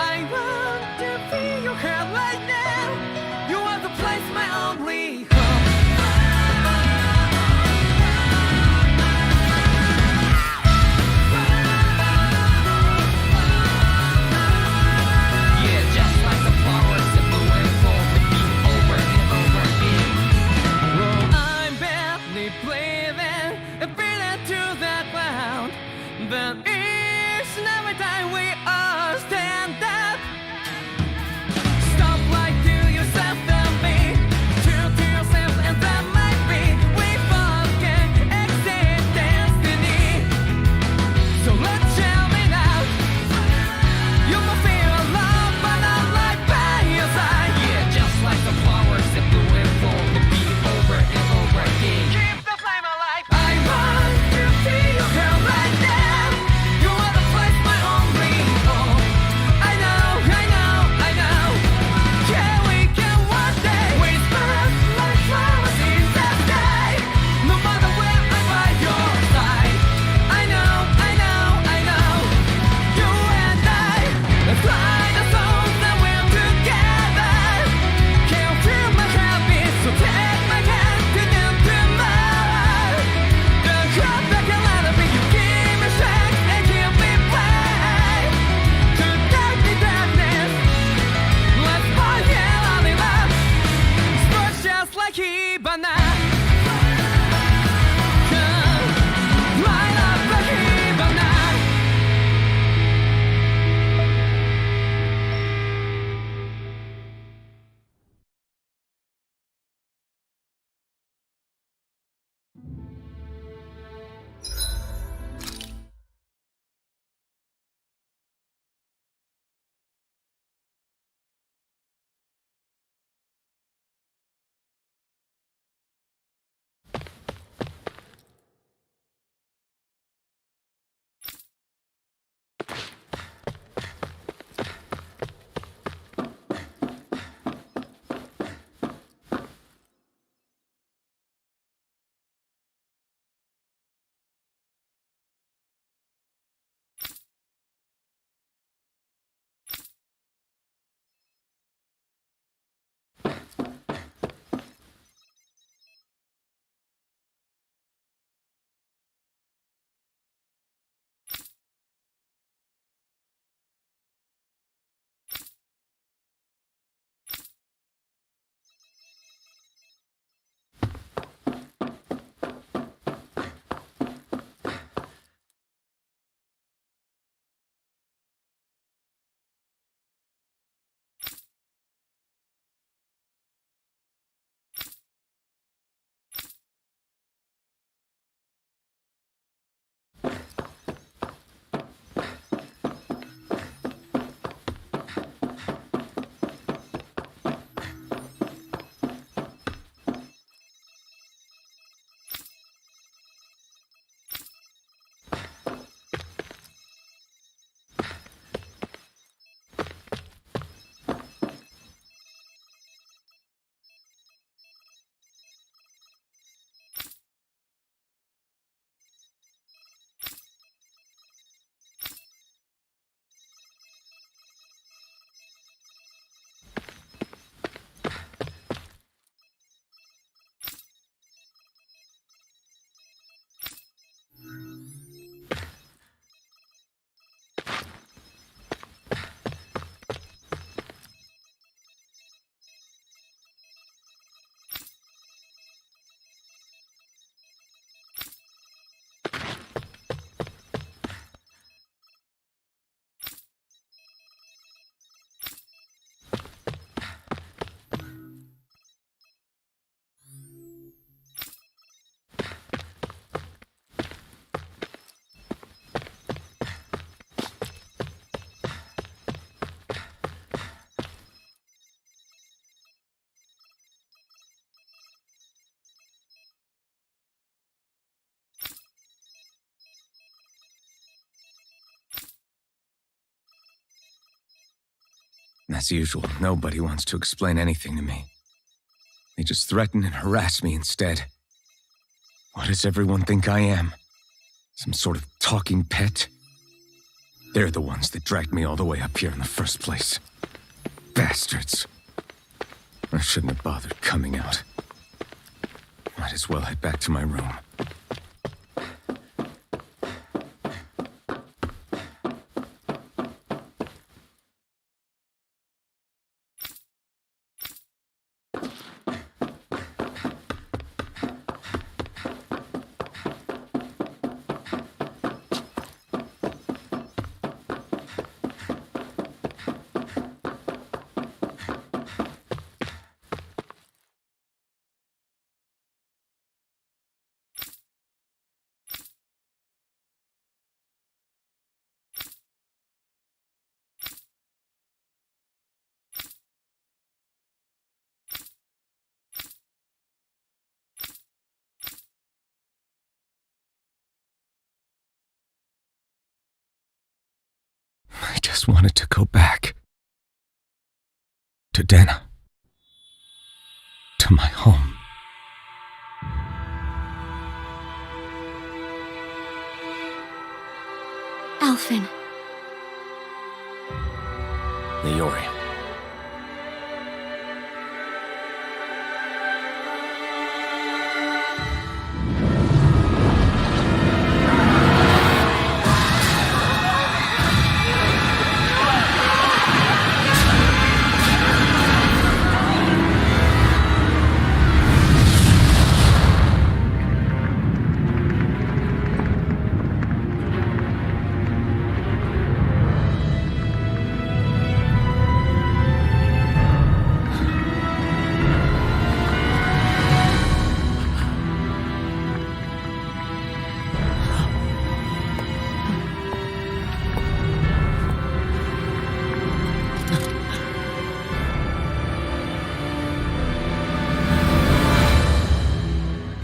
I want to feel your hair right now. You are the place, my only home. Yeah, just like the flowers that bloom and fall, repeat over and over again. Well, I'm barely breathing and feeling to the ground, but each and every time we all stand up. Stop right to yourself and me, true to yourself, and that might be we forget exist destiny. So let's tell me now, you must feel alone, but I'm right by your side. Yeah, just like the flowers that bloom and fall, repeat over and over again. Keep the flame alive. I want to feel your hair right now. You are the place, my only home. I know, I know, I know. Yeah, we can one day whisper like flowers in the sky. No matter where I'm by your side. I know, I know, I know. You and I, let's fly the soul that we're together. Can't feel my habits, so take my hand to the tomorrow. The crowd that can let it be, you give me strength and give me play. To darkness, darkness, let's forget all in love. Spark just like Hibana. Come, light up like Hibana. As usual, nobody wants to explain anything to me. They just threaten and harass me instead. What does everyone think I am? Some sort of talking pet? They're the ones that dragged me all the way up here in the first place. Bastards. I shouldn't have bothered coming out. Might as well head back to my room. I just wanted to go back. To Dana. To my home. Alphen. Leori.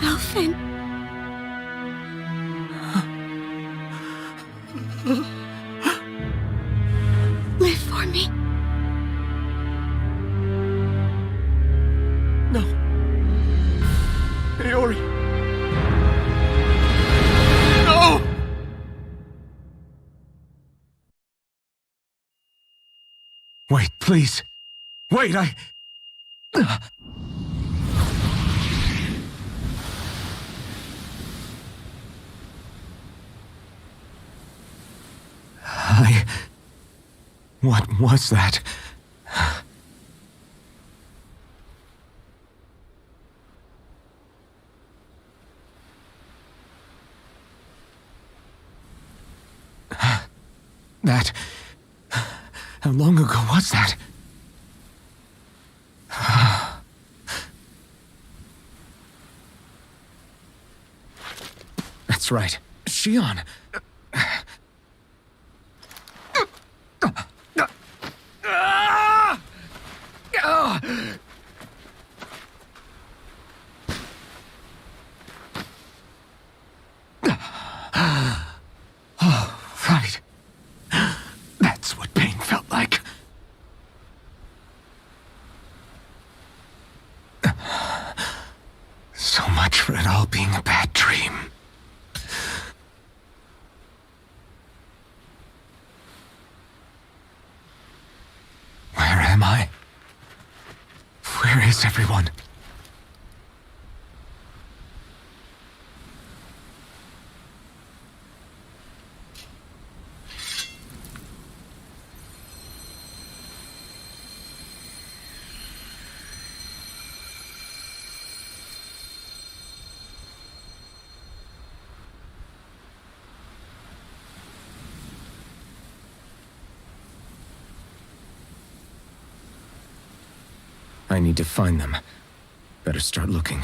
Alphen. Live for me. No. Leori. No! Wait, please. Wait, What was that? That... How long ago was that? That's right. Shion. Oh, right. That's what pain felt like. So much for it all being a bad dream. Where am I? Where is everyone? I need to find them. Better start looking.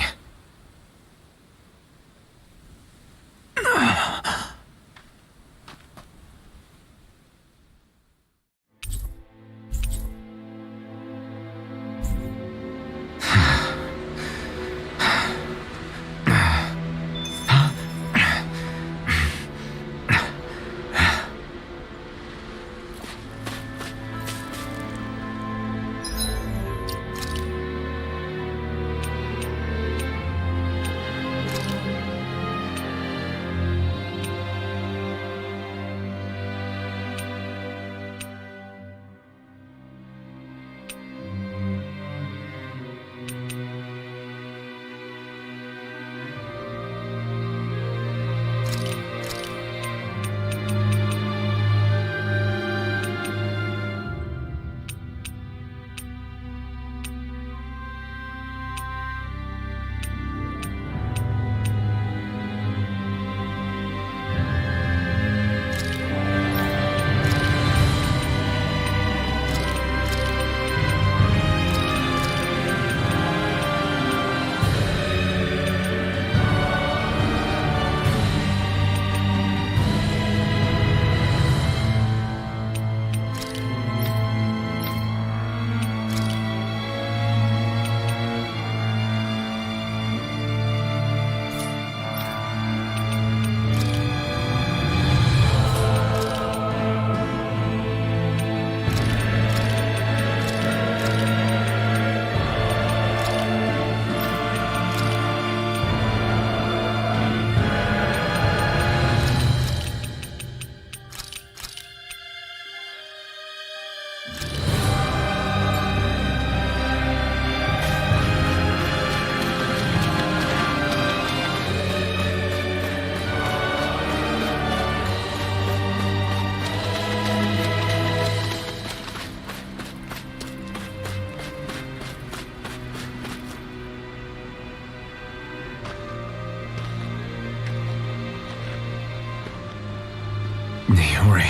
story.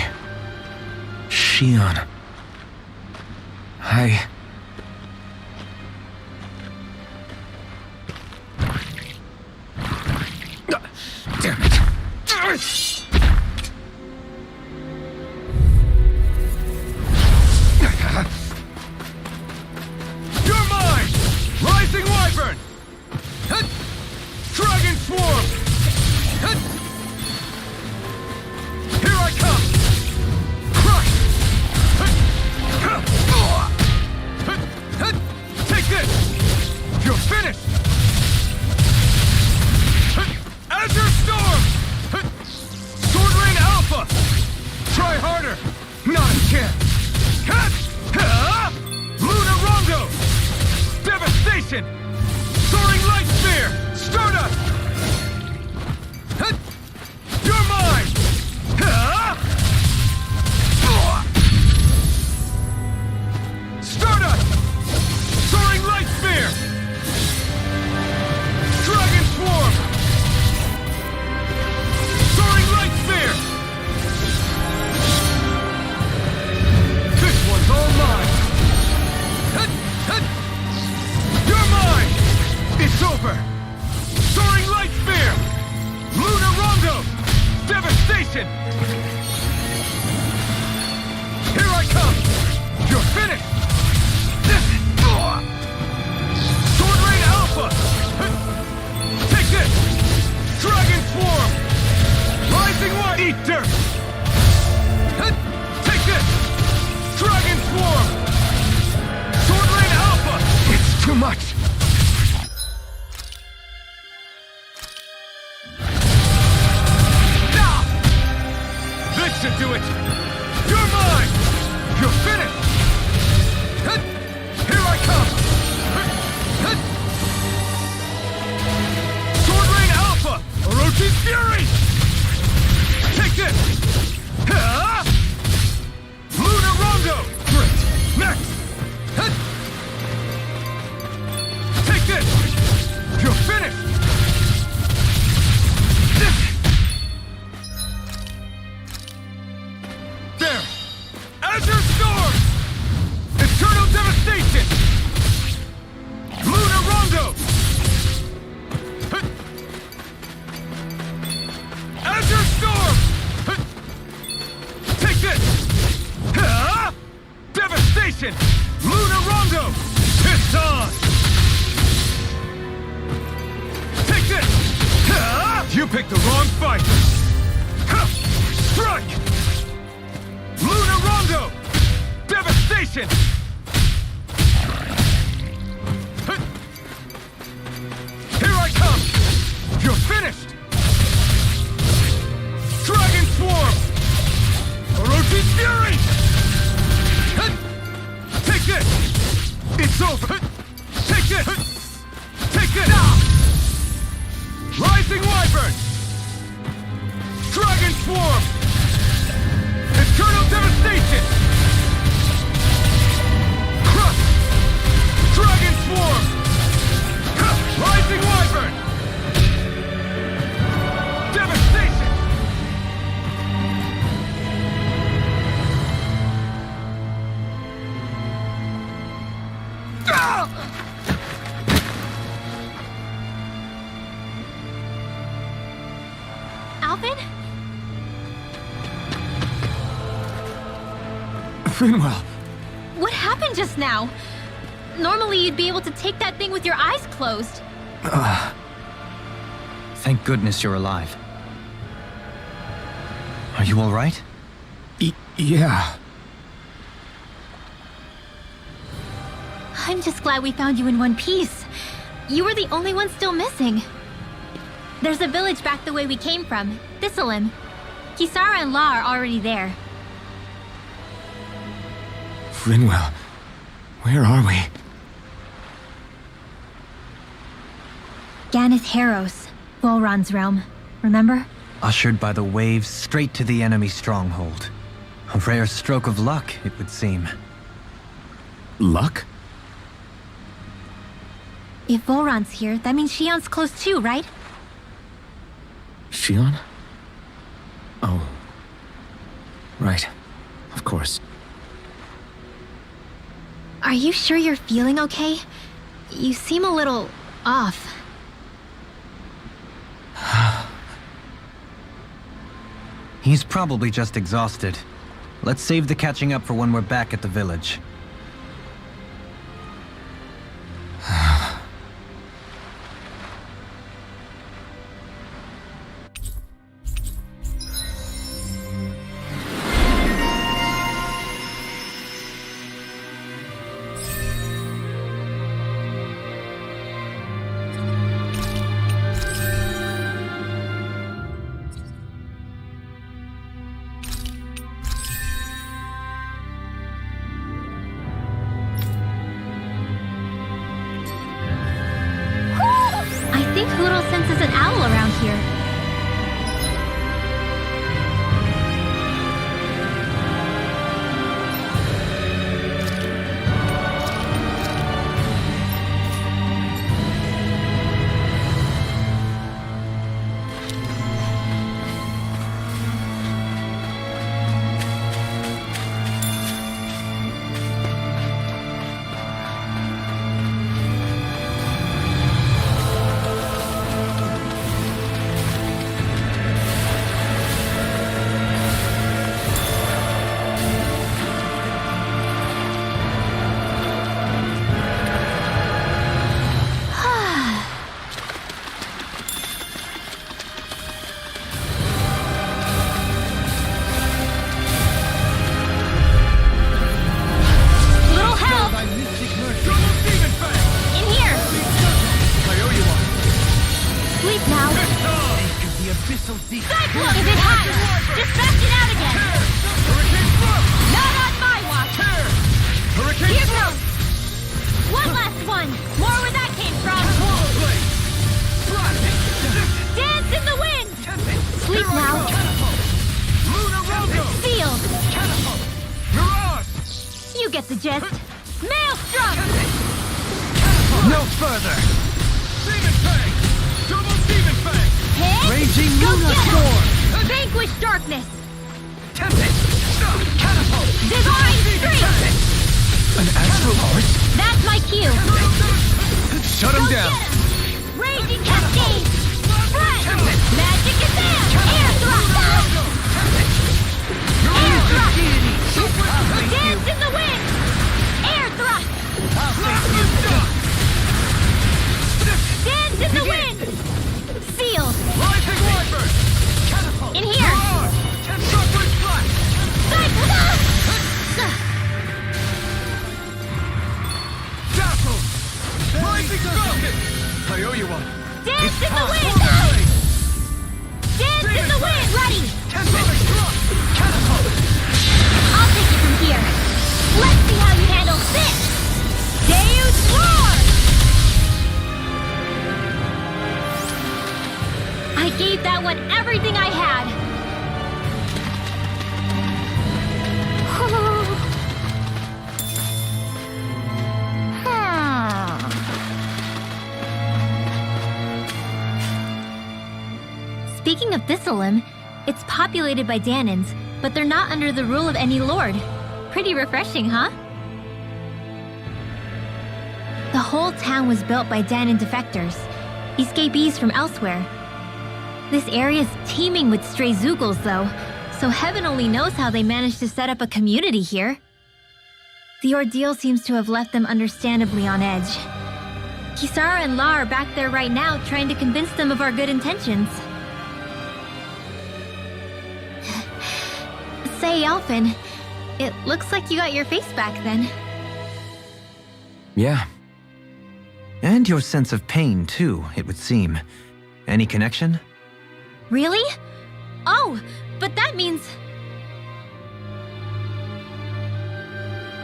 Shion. Damn it. You're mine! Rising Wyvern! Hut! Dragon Swarm! Hut! Here I come! Crush! Hut! Hut! Hut! Hut! Take this! You're finished! Hut! Azure Storm! Hut! Sword Rain Alpha! Try harder! Not a chance! Hut! Ha! Luna Rongo! Devastation! Soaring Light Spear! Stardust! Hut! You're mine! Ha! Stardust! Soaring Light Spear! Dragon Swarm! Soaring Light Spear! This one's all mine! Hut! Hut! You're mine! It's over! Soaring Light Spear! Luna Rongo! Devastation! Here I come! You're finished! This! Sword Rain Alpha! Take this! Dragon Swarm! Rising White! Eat dirt! Take this! Dragon Swarm! Sword Rain Alpha! It's too much! Now! This should do it! You're mine! You're finished! Here I come! Sword Rain Alpha! Orochi's Fury! Take this! Ha! Luna Rongo! Great! Next! Take this! You're finished! This! There! Azure Storm! Eternal Devastation! Luna Rongo! Azure Storm! Take this! Ha! Devastation! Luna Rongo! It's on! Take this! Ha! You picked the wrong fight! Ha! Strike! Luna Rongo! Devastation! Here I come! You're finished! Dragon Swarm! Orochi's Fury! Take this! It's over! Take this! Take this! Rising Wyvern! Dragon Swarm! Eternal Devastation! Crush! Dragon Swarm! Rising Wyvern! Devastation! Alvin? Finwell! What happened just now? Normally you'd be able to take that thing with your eyes closed. Thank goodness you're alive. Are you all right? Yeah. I'm just glad we found you in one piece. You were the only one still missing. There's a village back the way we came from, Thistleim. Kisara and La are already there. Finwell, where are we? Ganeth Haros, Volron's realm. Remember? Ushered by the waves straight to the enemy stronghold. A rare stroke of luck, it would seem. Luck? If Volron's here, that means Shion's close too, right? Shion? Oh. Right. Of course. Are you sure you're feeling okay? You seem a little off. He's probably just exhausted. Let's save the catching up for when we're back at the village. I think Hoodle senses an owl around here. Little help! In here! Sleep now. Cyclone! If it has, dispatch it out again! Not on my watch! Here goes! One last one! More where that came from! Dance in the wind! Sleep now. Sealed! You get the gist. Maelstrom! No further! Hit! Raging Go Luna get 'em! Storm! Vanquish darkness! Divine Streak! An astral horse? That's my cue! Shut him Go down! get 'em! Raging Cascade! Spread! Magic Advance! Air Thrust! Air Thrust! Dance in the wind! Air Thrust! Dance in the wind! Sealed! In here! Cyclone! Dance in the wind! Dance in the wind! Ready! I'll take it from here. Let's see how you handle this! Deus Roar! I gave that one everything I had. Speaking of Thistleim, it's populated by Danans, but they're not under the rule of any lord. Pretty refreshing, huh? The whole town was built by Danan defectors, escapees from elsewhere. This area's teeming with stray Zeugles, though, so heaven only knows how they managed to set up a community here. The ordeal seems to have left them understandably on edge. Kisara and La are back there right now trying to convince them of our good intentions. Say, Elfin, it looks like you got your face back then. Yeah. And your sense of pain, too, it would seem. Any connection? Really? Oh, but that means...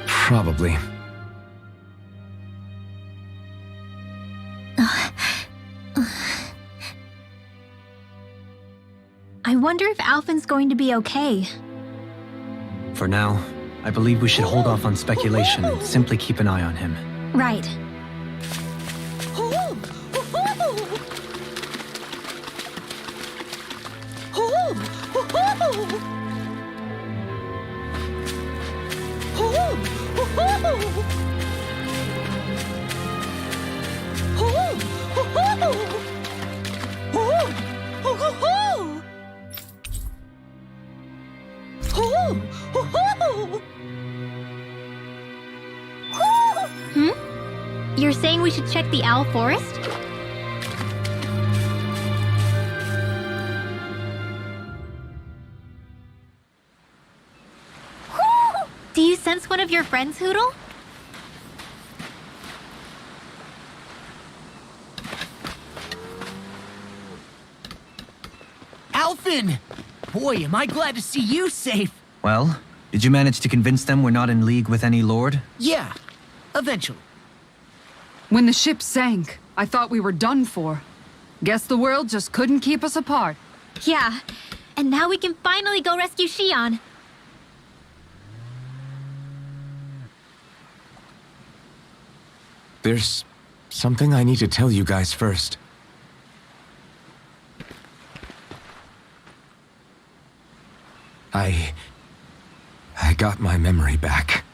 Probably. I wonder if Alphin's going to be okay. For now, I believe we should hold off on speculation and simply keep an eye on him. Right. You're saying we should check the Owl Forest? Do you sense one of your friends, Hootle? Alphen! Boy, am I glad to see you safe. Well, did you manage to convince them we're not in league with any lord? Yeah, eventually. When the ship sank, I thought we were done for. Guess the world just couldn't keep us apart. Yeah, and now we can finally go rescue Shion. There's something I need to tell you guys first. I got my memory back.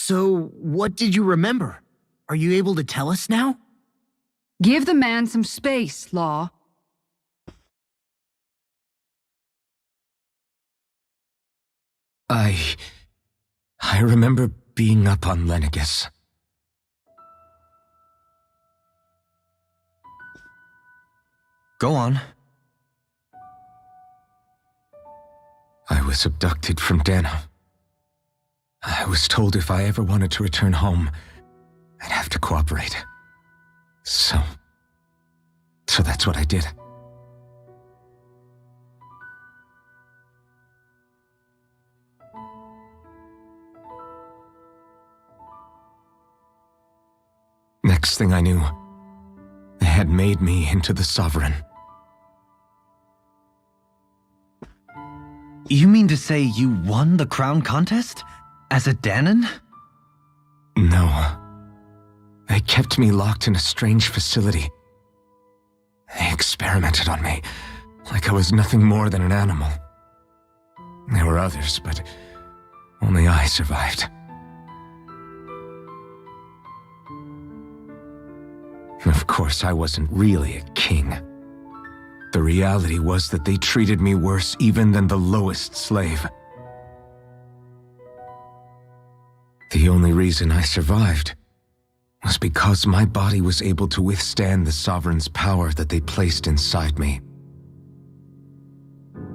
So, what did you remember? Are you able to tell us now? Give the man some space, Law. I remember being up on Lenegus. Go on. I was abducted from Dano. I was told if I ever wanted to return home, I'd have to cooperate. So that's what I did. Next thing I knew, they had made me into the Sovereign. You mean to say you won the crown contest? As a Dahnan? No. They kept me locked in a strange facility. They experimented on me, like I was nothing more than an animal. There were others, but only I survived. Of course, I wasn't really a king. The reality was that they treated me worse even than the lowest slave. The only reason I survived was because my body was able to withstand the Sovereign's power that they placed inside me.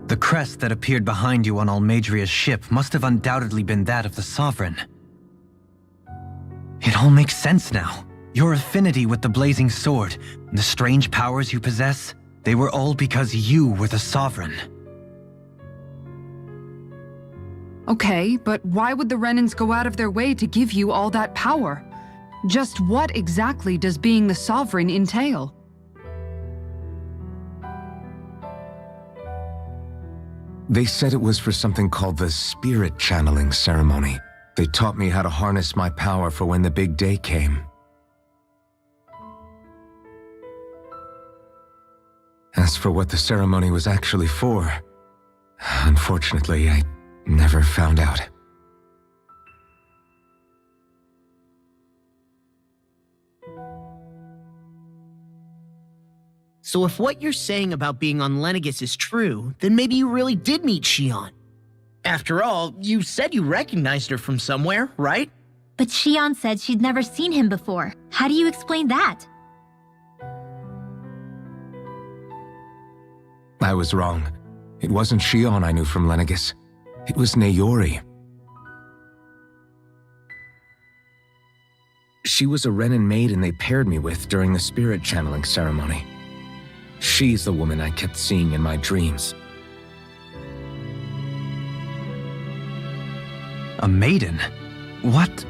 The crest that appeared behind you on Almadria's ship must have undoubtedly been that of the Sovereign. It all makes sense now. Your affinity with the Blazing Sword, and the strange powers you possess, they were all because you were the Sovereign. Okay, but why would the Renans go out of their way to give you all that power? Just what exactly does being the Sovereign entail? They said it was for something called the Spirit Channeling Ceremony. They taught me how to harness my power for when the big day came. As for what the ceremony was actually for, unfortunately, I never found out. So if what you're saying about being on Lenegus is true, then maybe you really did meet Shion. After all, you said you recognized her from somewhere, right? But Shion said she'd never seen him before. How do you explain that? I was wrong. It wasn't Shion I knew from Lenegus. It was Naori. She was a Renan maiden they paired me with during the spirit channeling ceremony. She's the woman I kept seeing in my dreams. A maiden? What?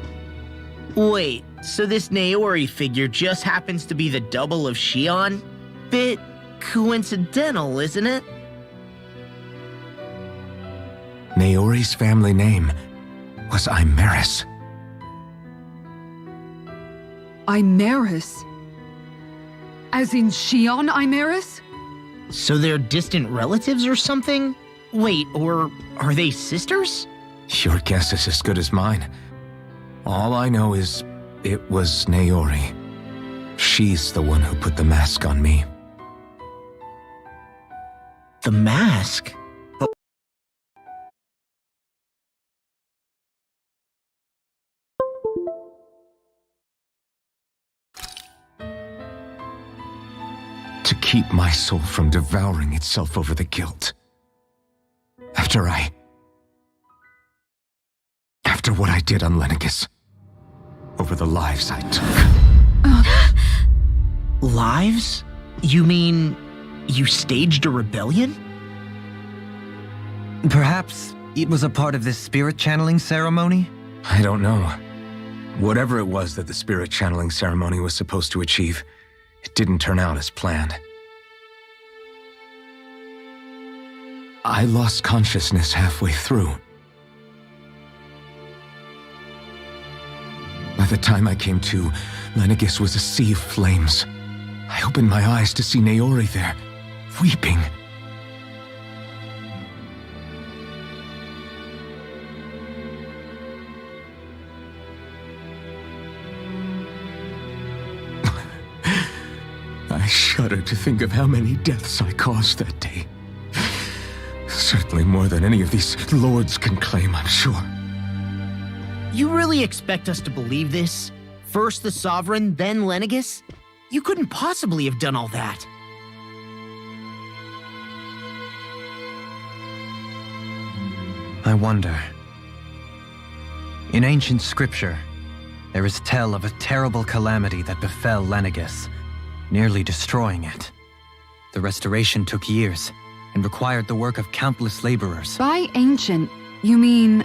Wait, so this Naori figure just happens to be the double of Shion? Bit coincidental, isn't it? Naori's family name was Imeris. Imeris? As in Shion Imeris? So they're distant relatives or something? Wait, or are they sisters? Your guess is as good as mine. All I know is it was Naori. She's the one who put the mask on me. The mask? To keep my soul from devouring itself over the guilt. After what I did on Lenegis. Over the lives I took. Lives? You mean you staged a rebellion? Perhaps it was a part of this spirit channeling ceremony? I don't know. Whatever it was that the spirit channeling ceremony was supposed to achieve, it didn't turn out as planned. I lost consciousness halfway through. By the time I came to, Lenegis was a sea of flames. I opened my eyes to see Naori there, weeping. I shudder to think of how many deaths I caused that day. Certainly more than any of these lords can claim, I'm sure. You really expect us to believe this? First the Sovereign, then Lenegis? You couldn't possibly have done all that. I wonder. In ancient scripture, there is tell of a terrible calamity that befell Lenegis, nearly destroying it. The restoration took years and required the work of countless laborers. By ancient, you mean...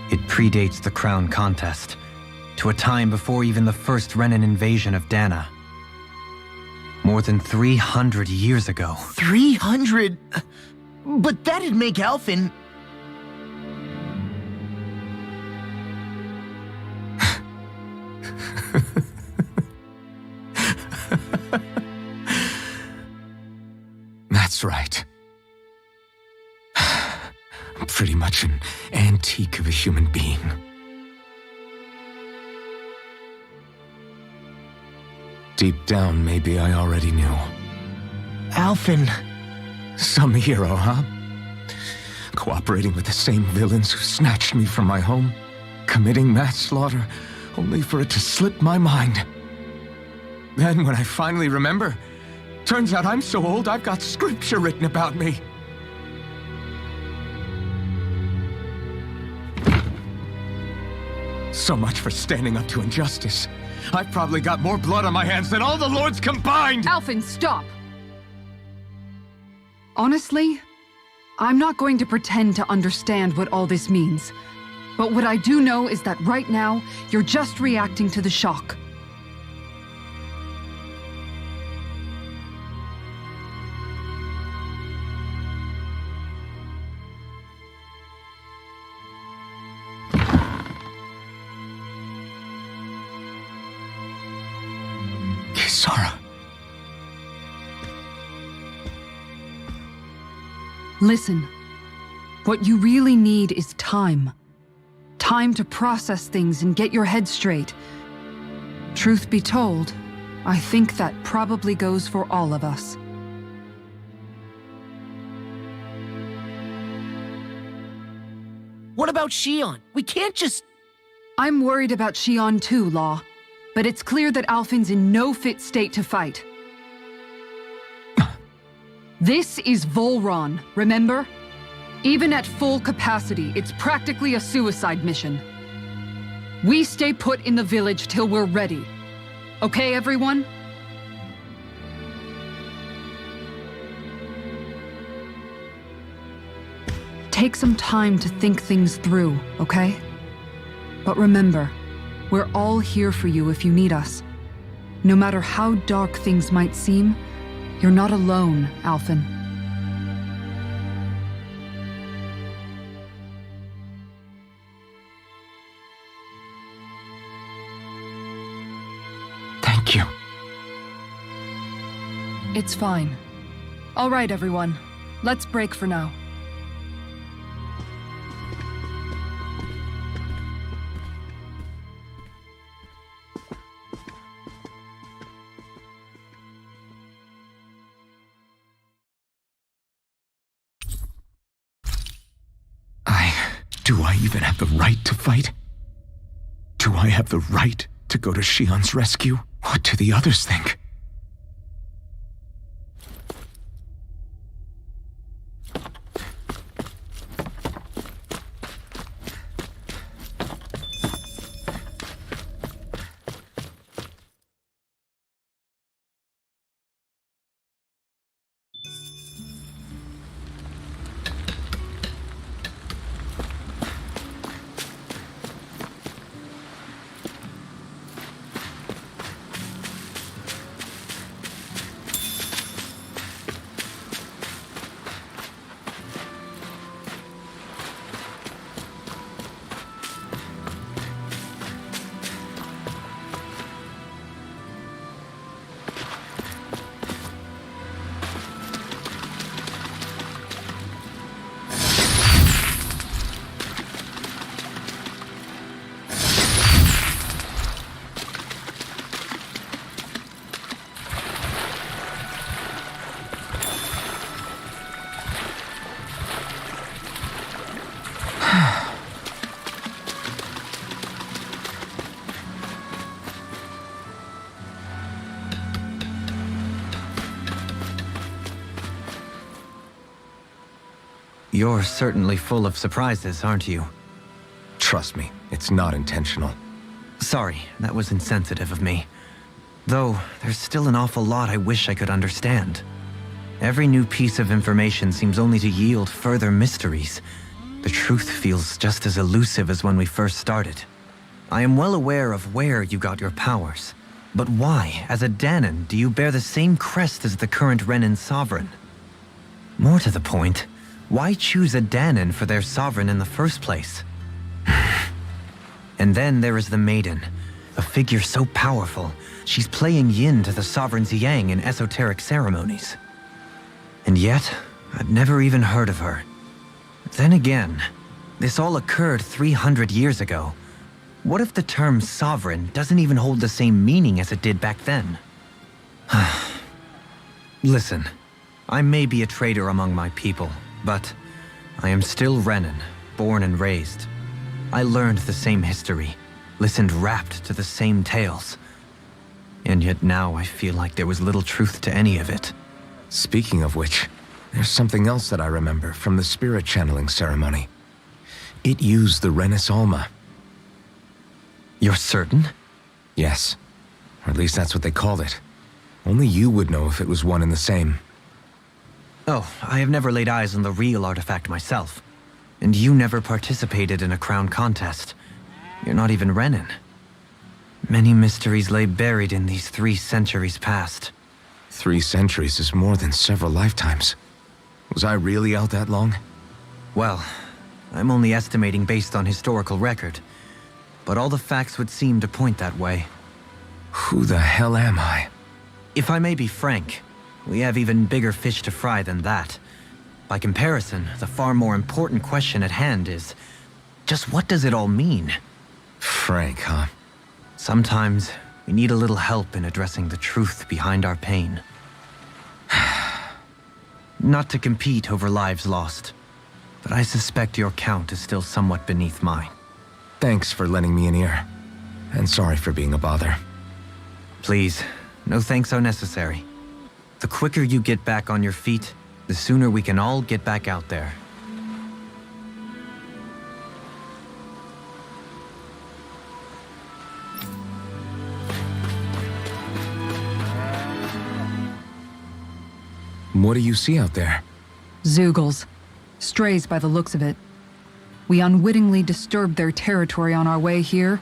It predates the crown contest, to a time before even the first Renan invasion of Dana. More than 300 years ago. 300? But that'd make Alphen... That's right. I'm pretty much an antique of a human being. Deep down, maybe I already knew. Alphen... Some hero, huh? Cooperating with the same villains who snatched me from my home, committing mass slaughter, only for it to slip my mind. Then when I finally remember, turns out I'm so old I've got scripture written about me. So much for standing up to injustice. I've probably got more blood on my hands than all the lords combined! Alphen, stop! Honestly, I'm not going to pretend to understand what all this means. But what I do know is that right now, you're just reacting to the shock. Kisara. Listen, what you really need is time. Time to process things and get your head straight. Truth be told, I think that probably goes for all of us. What about Shion? We can't just... I'm worried about Shion too, Law. But it's clear that Alphen's in no fit state to fight. This is Volron, remember? Even at full capacity, it's practically a suicide mission. We stay put in the village till we're ready. Okay, everyone? Take some time to think things through, okay? But remember, we're all here for you if you need us. No matter how dark things might seem, you're not alone, Alphen. Thank you. It's fine. All right, everyone. Let's break for now. Do I even have the right to fight? Do I have the right to go to Shion's rescue? What do the others think? You're certainly full of surprises, aren't you? Trust me, it's not intentional. Sorry, that was insensitive of me. Though, there's still an awful lot I wish I could understand. Every new piece of information seems only to yield further mysteries. The truth feels just as elusive as when we first started. I am well aware of where you got your powers. But why, as a Dahnan, do you bear the same crest as the current Renan sovereign? More to the point, why choose a Dahnan for their sovereign in the first place? And then there is the Maiden, a figure so powerful, she's playing yin to the sovereign's yang in esoteric ceremonies. And yet, I've never even heard of her. Then again, this all occurred 300 years ago. What if the term sovereign doesn't even hold the same meaning as it did back then? Listen, I may be a traitor among my people, but I am still Renan, born and raised. I learned the same history, listened rapt to the same tales. And yet now I feel like there was little truth to any of it. Speaking of which, there's something else that I remember from the spirit channeling ceremony. It used the Renis Alma. You're certain? Yes, or at least that's what they called it. Only you would know if it was one and the same. Oh, I have never laid eyes on the real artifact myself. And you never participated in a crown contest. You're not even Renan. Many mysteries lay buried in these 3 centuries past. 3 centuries is more than several lifetimes. Was I really out that long? Well, I'm only estimating based on historical record. But all the facts would seem to point that way. Who the hell am I? If I may be frank, we have even bigger fish to fry than that. By comparison, the far more important question at hand is, just what does it all mean? Frank, huh? Sometimes, we need a little help in addressing the truth behind our pain. Not to compete over lives lost, but I suspect your count is still somewhat beneath mine. Thanks for lending me an ear. And sorry for being a bother. Please, no thanks are necessary. The quicker you get back on your feet, the sooner we can all get back out there. What do you see out there? Zeugles. Strays by the looks of it. We unwittingly disturbed their territory on our way here,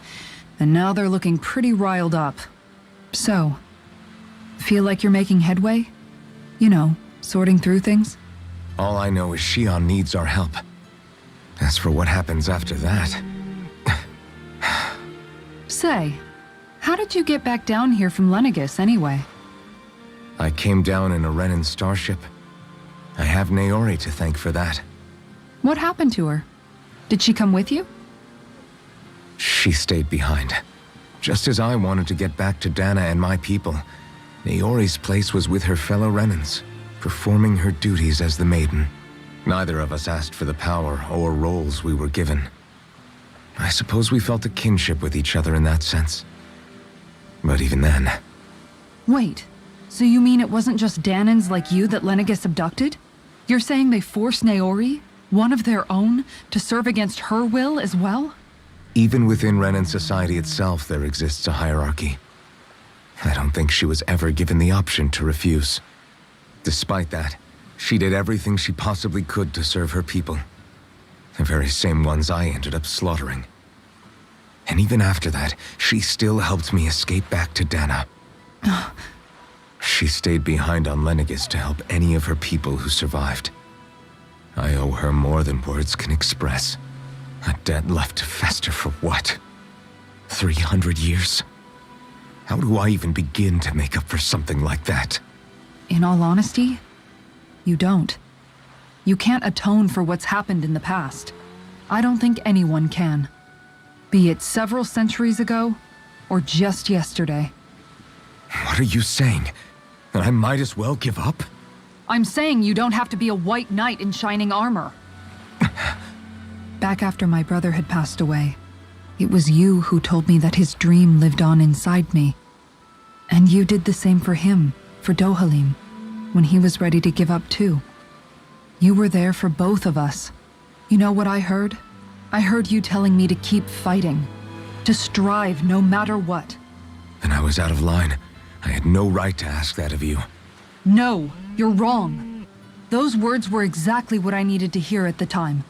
and now they're looking pretty riled up. So, feel like you're making headway? You know, sorting through things? All I know is Shion needs our help. As for what happens after that... Say, how did you get back down here from Lenegis anyway? I came down in a Renan starship. I have Naori to thank for that. What happened to her? Did she come with you? She stayed behind. Just as I wanted to get back to Dana and my people, Naori's place was with her fellow Renans, performing her duties as the Maiden. Neither of us asked for the power or roles we were given. I suppose we felt a kinship with each other in that sense. But even then, Wait, so you mean it wasn't just Danans like you that Lenegis abducted? You're saying they forced Naori, one of their own, to serve against her will as well? even within Renan society itself, there exists a hierarchy. I don't think she was ever given the option to refuse. Despite that, she did everything she possibly could to serve her people. The very same ones I ended up slaughtering. And even after that, she still helped me escape back to Dana. She stayed behind on Lenegis to help any of her people who survived. I owe her more than words can express. A debt left to fester for what? 300 years? How do I even begin to make up for something like that? In all honesty, you don't. You can't atone for what's happened in the past. I don't think anyone can. Be it several centuries ago, or just yesterday. What are you saying? That I might as well give up? I'm saying you don't have to be a white knight in shining armor. Back after my brother had passed away, it was you who told me that his dream lived on inside me. And you did the same for him, for Dohalim, when he was ready to give up too. You were there for both of us. You know what I heard? I heard you telling me to keep fighting, to strive no matter what. Then I was out of line. I had no right to ask that of you. No, you're wrong. Those words were exactly what I needed to hear at the time.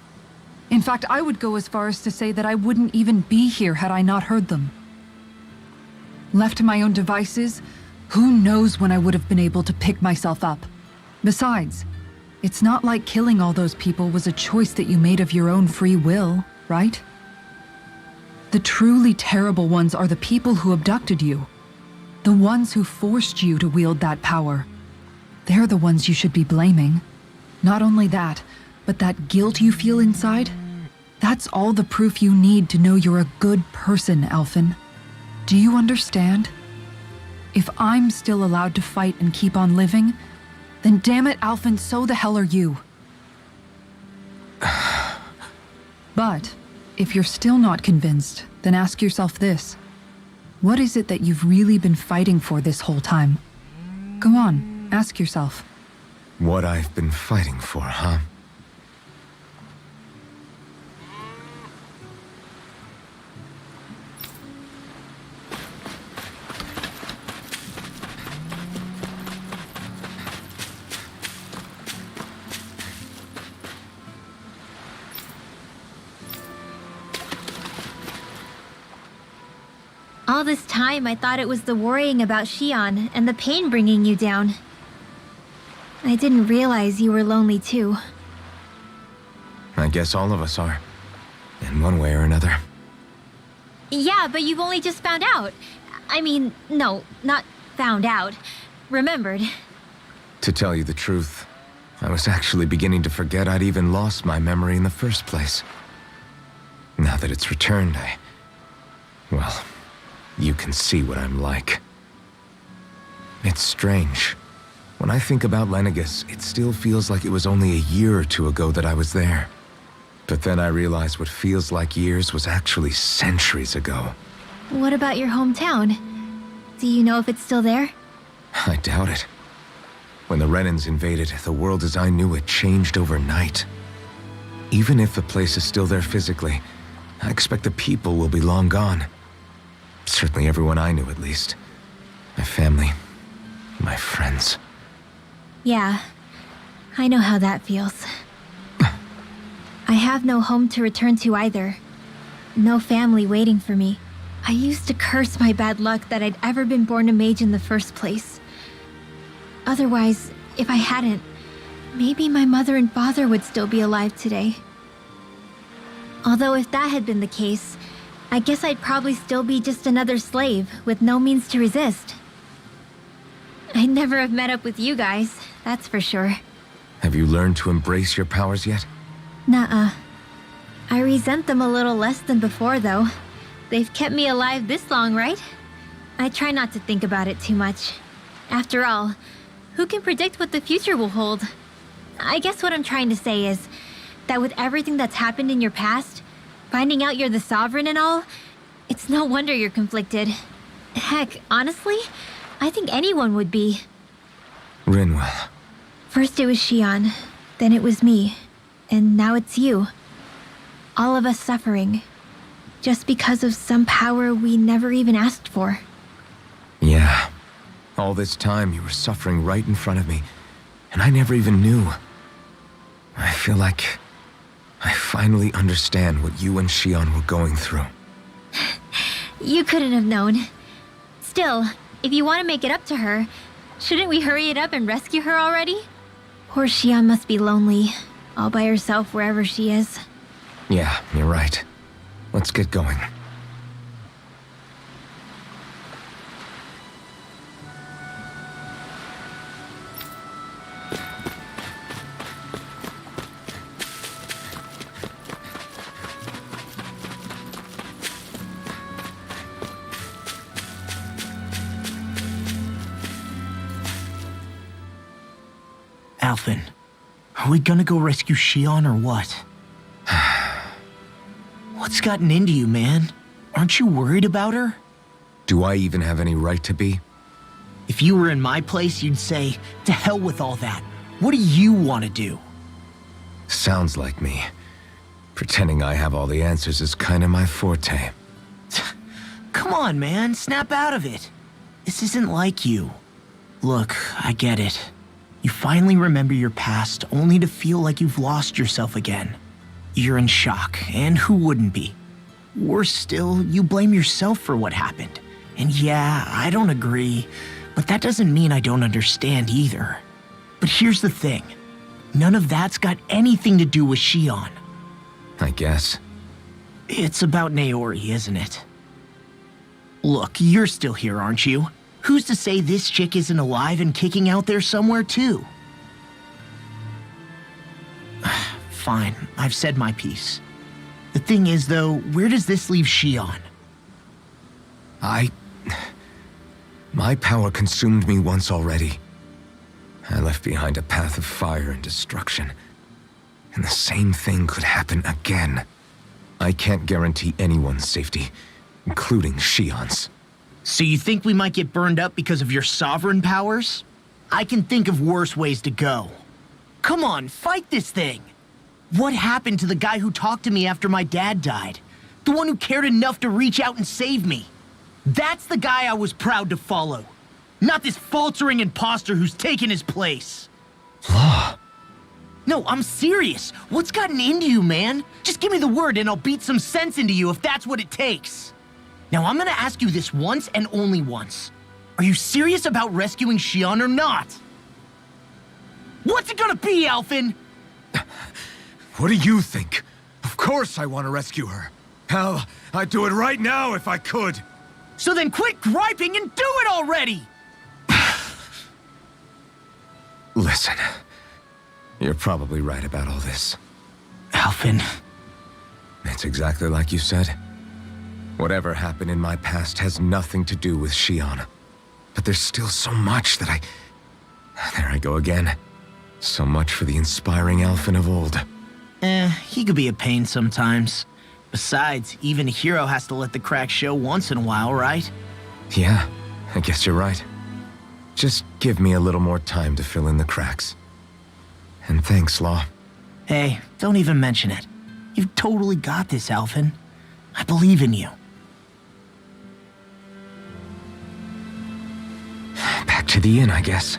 In fact, I would go as far as to say that I wouldn't even be here had I not heard them. Left to my own devices, who knows when I would have been able to pick myself up. Besides, it's not like killing all those people was a choice that you made of your own free will, right? The truly terrible ones are the people who abducted you. The ones who forced you to wield that power. They're the ones you should be blaming. Not only that, but that guilt you feel inside, that's all the proof you need to know you're a good person, Alphen. Do you understand? If I'm still allowed to fight and keep on living, then damn it, Alphen, so the hell are you. But if you're still not convinced, then ask yourself this. What is it that you've really been fighting for this whole time? Go on, ask yourself. What I've been fighting for, huh? All this time, I thought it was the worrying about Shion and the pain bringing you down. I didn't realize you were lonely too. I guess all of us are. In one way or another. Yeah, but you've only just found out. I mean, no, not found out. Remembered. To tell you the truth, I was actually beginning to forget I'd even lost my memory in the first place. Now that it's returned, well, you can see what I'm like. It's strange. When I think about Lenegis, it still feels like it was only a year or two ago that I was there. But then I realized what feels like years was actually centuries ago. What about your hometown? Do you know if it's still there? I doubt it. When the Renans invaded, the world as I knew it changed overnight. Even if the place is still there physically, I expect the people will be long gone. Certainly everyone I knew, at least. My family, my friends. Yeah, I know how that feels. I have no home to return to either. No family waiting for me. I used to curse my bad luck that I'd ever been born a mage in the first place. Otherwise, if I hadn't, maybe my mother and father would still be alive today. Although if that had been the case, I guess I'd probably still be just another slave with no means to resist. I'd never have met up with you guys, that's for sure. Have you learned to embrace your powers yet? Nuh-uh. I resent them a little less than before, though. They've kept me alive this long, right? I try not to think about it too much. After all, who can predict what the future will hold? I guess what I'm trying to say is that with everything that's happened in your past, finding out you're the sovereign and all, it's no wonder you're conflicted. Heck, honestly, I think anyone would be. Rinwell. First it was Shion, then it was me, and now it's you. All of us suffering, just because of some power we never even asked for. Yeah. All this time you were suffering right in front of me, and I never even knew. I feel like I finally understand what you and Shion were going through. You couldn't have known. Still, if you want to make it up to her, shouldn't we hurry it up and rescue her already? Poor Shion must be lonely, all by herself wherever she is. Yeah, you're right. Let's get going. Alphen, are we gonna go rescue Shion or what? What's gotten into you, man? Aren't you worried about her? Do I even have any right to be? If you were in my place, you'd say, to hell with all that. What do you want to do? Sounds like me. Pretending I have all the answers is kinda my forte. Come on, man, snap out of it. This isn't like you. Look, I get it. You finally remember your past only to feel like you've lost yourself again. You're in shock, and who wouldn't be? Worse still, you blame yourself for what happened. And yeah, I don't agree, but that doesn't mean I don't understand either. But here's the thing. None of that's got anything to do with Shion. I guess. It's about Naori, isn't it? Look, you're still here, aren't you? Who's to say this chick isn't alive and kicking out there somewhere too? Fine, I've said my piece. The thing is, though, where does this leave Shion? My power consumed me once already. I left behind a path of fire and destruction. And the same thing could happen again. I can't guarantee anyone's safety, including Shion's. So you think we might get burned up because of your sovereign powers? I can think of worse ways to go. Come on, fight this thing! What happened to the guy who talked to me after my dad died? The one who cared enough to reach out and save me? That's the guy I was proud to follow. Not this faltering imposter who's taken his place. Law. No, I'm serious. What's gotten into you, man? Just give me the word and I'll beat some sense into you if that's what it takes. Now, I'm gonna ask you this once and only once. Are you serious about rescuing Shion or not? What's it gonna be, Alphen? What do you think? Of course I want to rescue her. Hell, I'd do it right now if I could. So then quit griping and do it already! Listen, you're probably right about all this. Alphen, It's exactly like you said. Whatever happened in my past has nothing to do with Shion. But there's still so much that There I go again. So much for the inspiring Alphen of old. he could be a pain sometimes. Besides, even a hero has to let the cracks show once in a while, right? Yeah, I guess you're right. Just give me a little more time to fill in the cracks. And thanks, Law. Hey, don't even mention it. You've totally got this, Alphen. I believe in you. Back to the inn, I guess.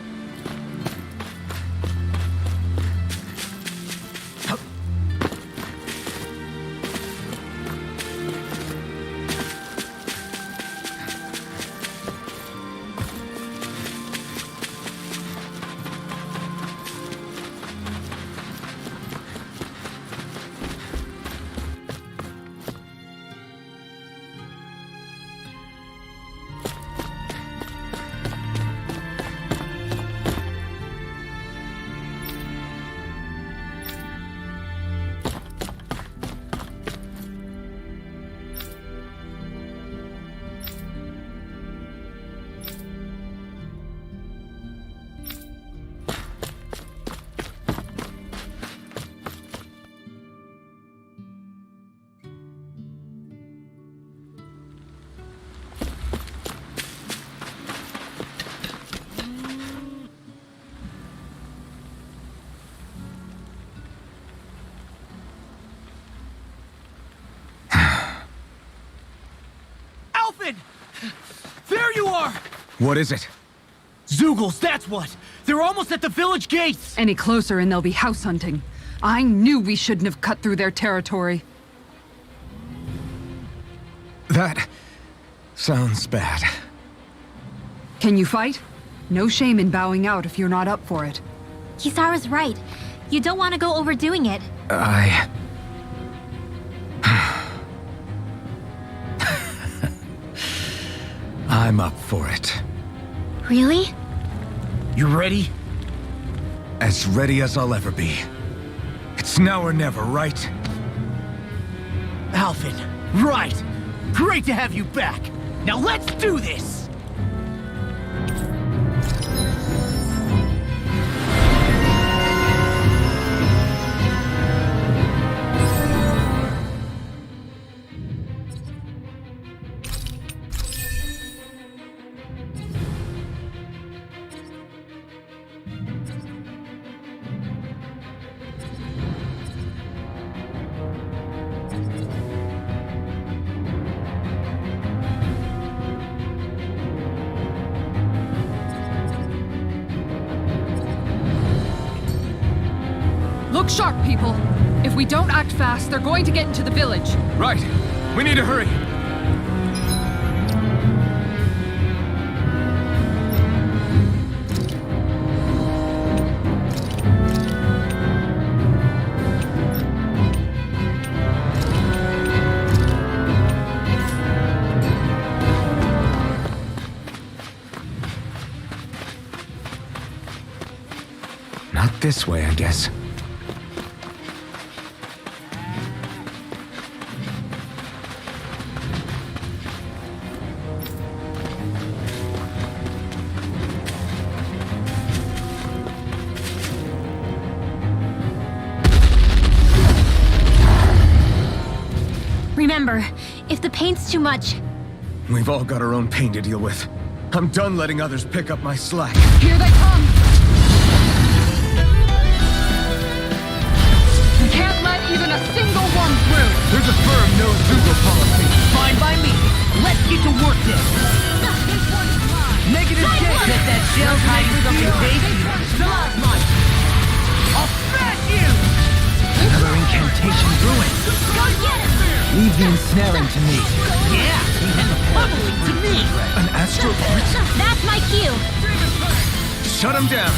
Alphen! There you are! What is it? Zeugles, that's what! They're almost at the village gates! Any closer and they'll be house hunting. I knew we shouldn't have cut through their territory. That sounds bad. Can you fight? No shame in bowing out if you're not up for it. Kisara's right. You don't want to go overdoing it. I'm up for it. Really? You ready? As ready as I'll ever be. It's now or never, right? Alphen, right! Great to have you back! Now let's do this! Look sharp, people. If we don't act fast, they're going to get into the village. Right. We need to hurry. Not this way, I guess. Remember, if the pain's too much, We've all got our own pain to deal with. I'm done letting others pick up my slack. Here they come! We can't let even a single one through! There's a firm no-Zeugle policy. Fine by me. Let's get to work then. Negative J. Bet that shell's hiding something tasty. Stalagmite. I'll smash you! Another incantation ruined. go get him! Leave the ensnaring to me. Yeah, and the pummeling to me. An astral point? That's my cue. Shut him down.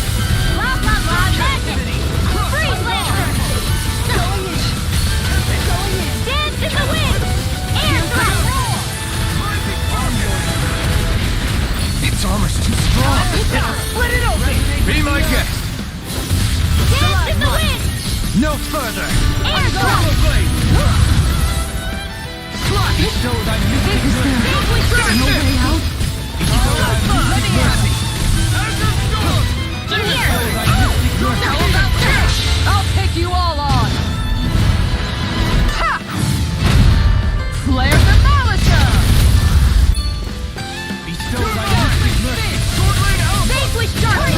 Blah, blah, blah, magic. Freeze laser. Dance in the wind. Air thrust. Its armor's too strong. Split it open. Be my guest. Dance in the wind. No further. Air thrust. In here. How about that? I'll take you all on! Ha! Flare the Militia! Vanquish dark.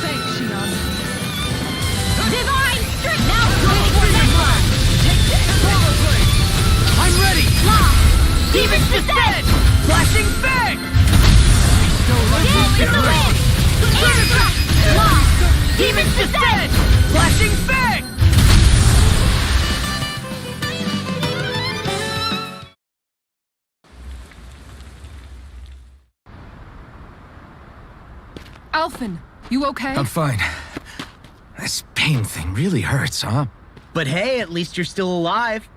Thanks, Shion. Divine strength. Now switch for Nebula. I'm ready. Law. Demon's descent. Flashing fang. Dance in the wind. Air thrust. Law. Demon's descent. Flashing fang. Alphen, you okay? I'm fine. This pain thing really hurts, huh? But hey, at least you're still alive.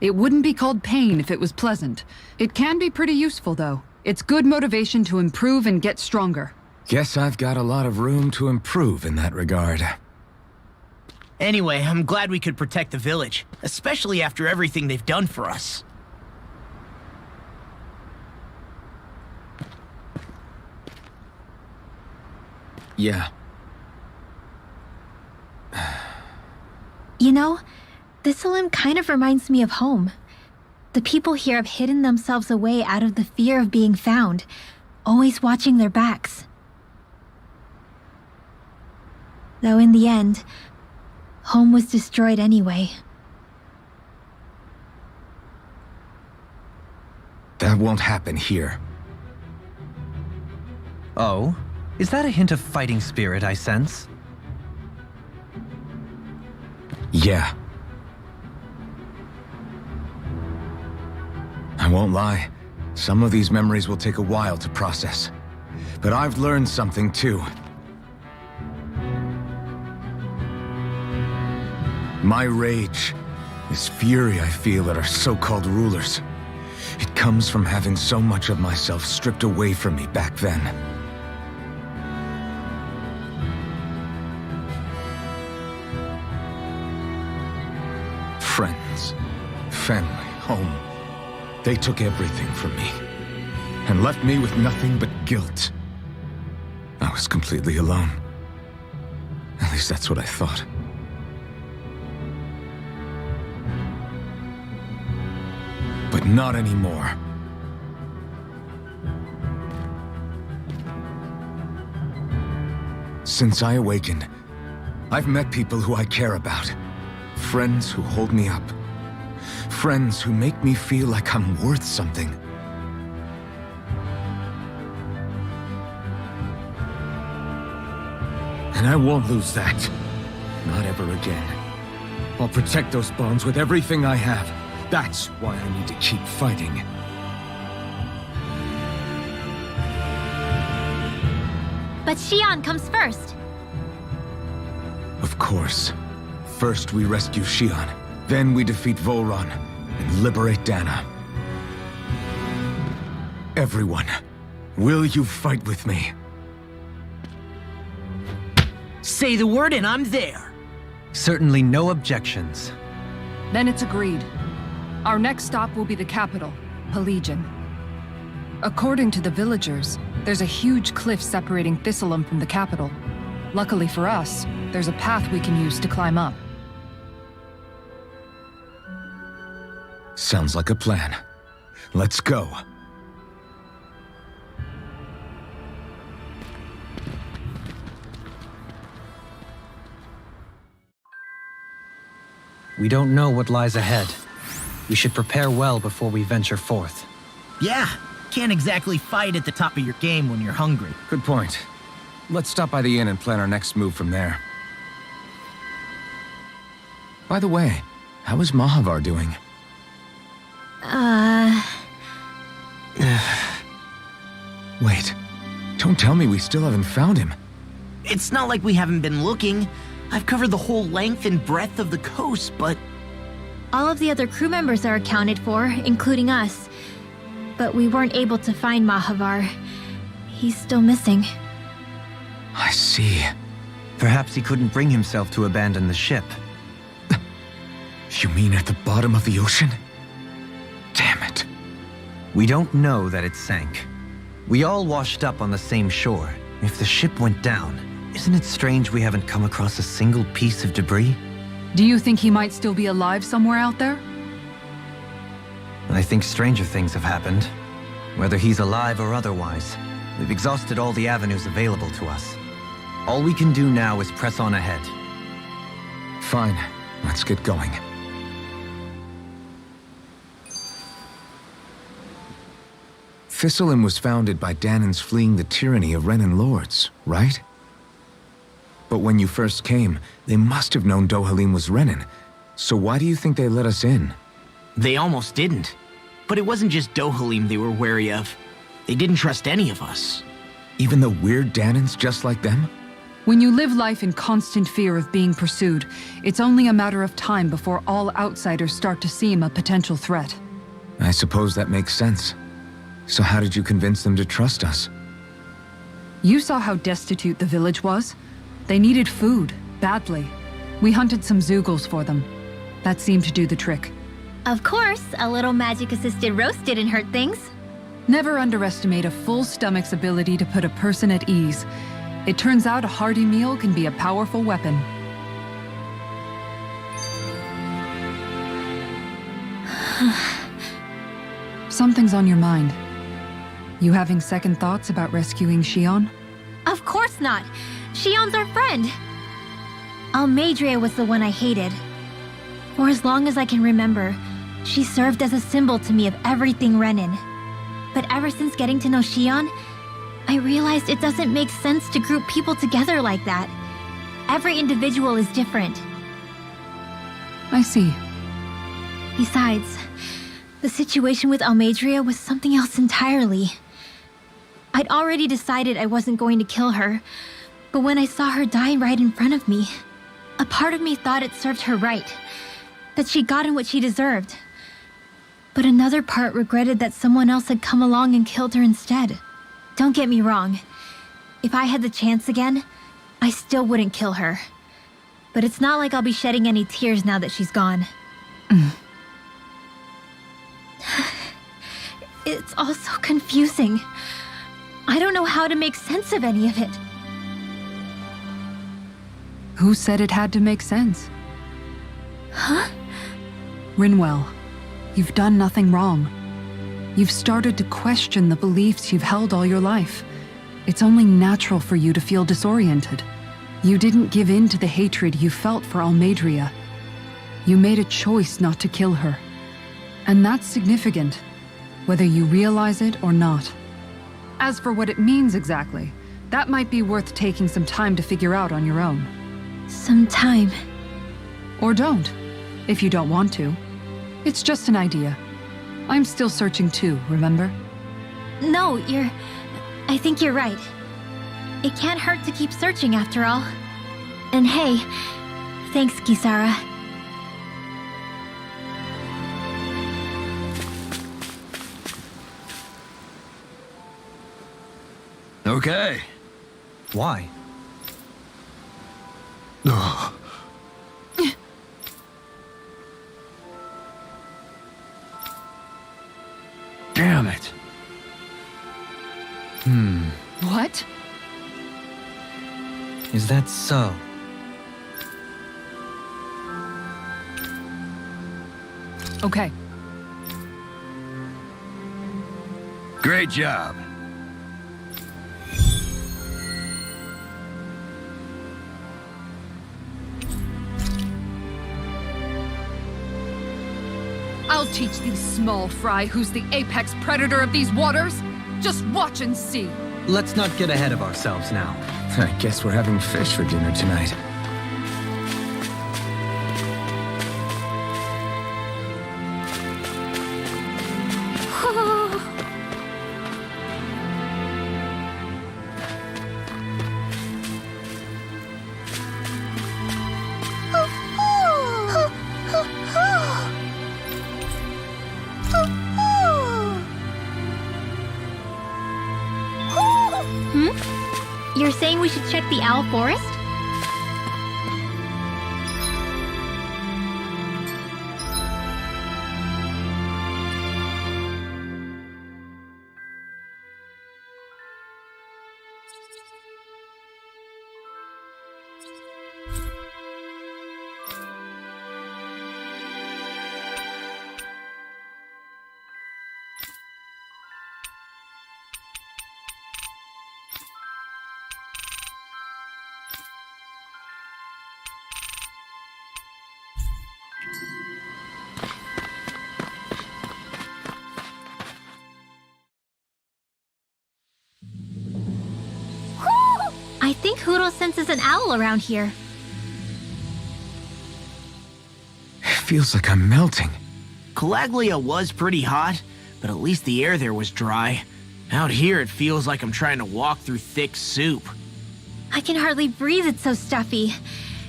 It wouldn't be called pain if it was pleasant. It can be pretty useful, though. It's good motivation to improve and get stronger. Guess I've got a lot of room to improve in that regard. Anyway, I'm glad we could protect the village, especially after everything they've done for us. Yeah. You know, this Olim kind of reminds me of home. The people here have hidden themselves away out of the fear of being found, always watching their backs. Though in the end, home was destroyed anyway. That won't happen here. Oh? Is that a hint of fighting spirit I sense? Yeah. I won't lie. Some of these memories will take a while to process. But I've learned something too. My rage, this fury I feel at our so-called rulers, it comes from having so much of myself stripped away from me back then. Friends, family, home. They took everything from me and left me with nothing but guilt. I was completely alone. At least that's what I thought. But not anymore. Since I awakened, I've met people who I care about. Friends who hold me up. Friends who make me feel like I'm worth something. And I won't lose that. Not ever again. I'll protect those bonds with everything I have. That's why I need to keep fighting. But Shion comes first. Of course. First we rescue Shion, then we defeat Volron and liberate Dana. Everyone, will you fight with me? Say the word and I'm there. Certainly no objections. Then it's agreed. Our next stop will be the capital, Pelegion. According to the villagers, there's a huge cliff separating Thistleum from the capital. Luckily for us, there's a path we can use to climb up. Sounds like a plan. Let's go. We don't know what lies ahead. We should prepare well before we venture forth. Yeah, can't exactly fight at the top of your game when you're hungry. Good point. Let's stop by the inn and plan our next move from there. By the way, how is Mahavar doing? Wait, don't tell me we still haven't found him. It's not like we haven't been looking. I've covered the whole length and breadth of the coast, but All of the other crew members are accounted for, including us. But we weren't able to find Mahavar. He's still missing. I see. Perhaps he couldn't bring himself to abandon the ship. You mean at the bottom of the ocean? Damn it. We don't know that it sank. We all washed up on the same shore. If the ship went down, isn't it strange we haven't come across a single piece of debris? Do you think he might still be alive somewhere out there? I think stranger things have happened. Whether he's alive or otherwise, we've exhausted all the avenues available to us. All we can do now is press on ahead. Fine, let's get going. Thistleum was founded by Danan's fleeing the tyranny of Renan lords, right? But when you first came, they must have known Dohalim was Renan. So why do you think they let us in? they almost didn't. But it wasn't just Dohalim they were wary of. They didn't trust any of us. Even the weird Danans just like them? When you live life in constant fear of being pursued, it's only a matter of time before all outsiders start to seem a potential threat. I suppose that makes sense. So how did you convince them to trust us? You saw how destitute the village was. They needed food, badly. We hunted some Zeugles for them. That seemed to do the trick. Of course, a little magic-assisted roast didn't hurt things. Never underestimate a full stomach's ability to put a person at ease. It turns out a hearty meal can be a powerful weapon. Something's on your mind. You having second thoughts about rescuing Shion? Of course not. Shion's our friend. Almeidrea was the one I hated. For as long as I can remember, she served as a symbol to me of everything Renan. But ever since getting to know Shion, I realized it doesn't make sense to group people together like that. Every individual is different. I see. Besides, the situation with Almeidrea was something else entirely. I'd already decided I wasn't going to kill her, but when I saw her die right in front of me, a part of me thought it served her right, that she'd gotten what she deserved. But another part regretted that someone else had come along and killed her instead. Don't get me wrong. If I had the chance again, I still wouldn't kill her. But it's not like I'll be shedding any tears now that she's gone. It's all so confusing. I don't know how to make sense of any of it. Who said it had to make sense? Huh? Rinwell, you've done nothing wrong. You've started to question the beliefs you've held all your life. It's only natural for you to feel disoriented. You didn't give in to the hatred you felt for Almeidrea. You made a choice not to kill her. And that's significant, whether you realize it or not. As for what it means exactly, that might be worth taking some time to figure out on your own. Some time. Or don't, if you don't want to. It's just an idea. I'm still searching too, remember? No, I think you're right. It can't hurt to keep searching after all. And hey, thanks, Kisara. Okay. Why? Damn it. What? Is that so? Okay. Great job. I'll teach these small fry who's the apex predator of these waters. Just watch and see. Let's not get ahead of ourselves now. I guess we're having fish for dinner tonight. You're saying we should check the Owl Forest? I think Huro senses an owl around here. It feels like I'm melting. Calaglia was pretty hot, but at least the air there was dry. Out here, it feels like I'm trying to walk through thick soup. I can hardly breathe, it's so stuffy.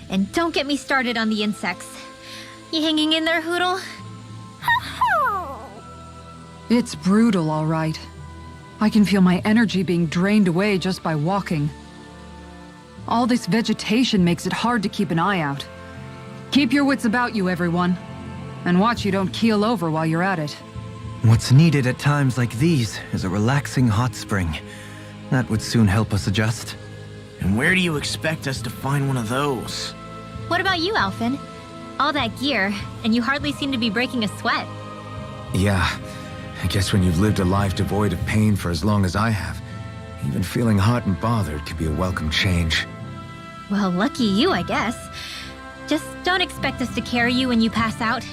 And don't get me started on the insects. You hanging in there, Hoodle? It's brutal, all right. I can feel my energy being drained away just by walking. All this vegetation makes it hard to keep an eye out. Keep your wits about you, everyone. And watch you don't keel over while you're at it. What's needed at times like these is a relaxing hot spring. That would soon help us adjust. And where do you expect us to find one of those? What about you, Alphen? All that gear, and you hardly seem to be breaking a sweat. Yeah, I guess when you've lived a life devoid of pain for as long as I have, even feeling hot and bothered could be a welcome change. Well, lucky you, I guess. Just don't expect us to carry you when you pass out.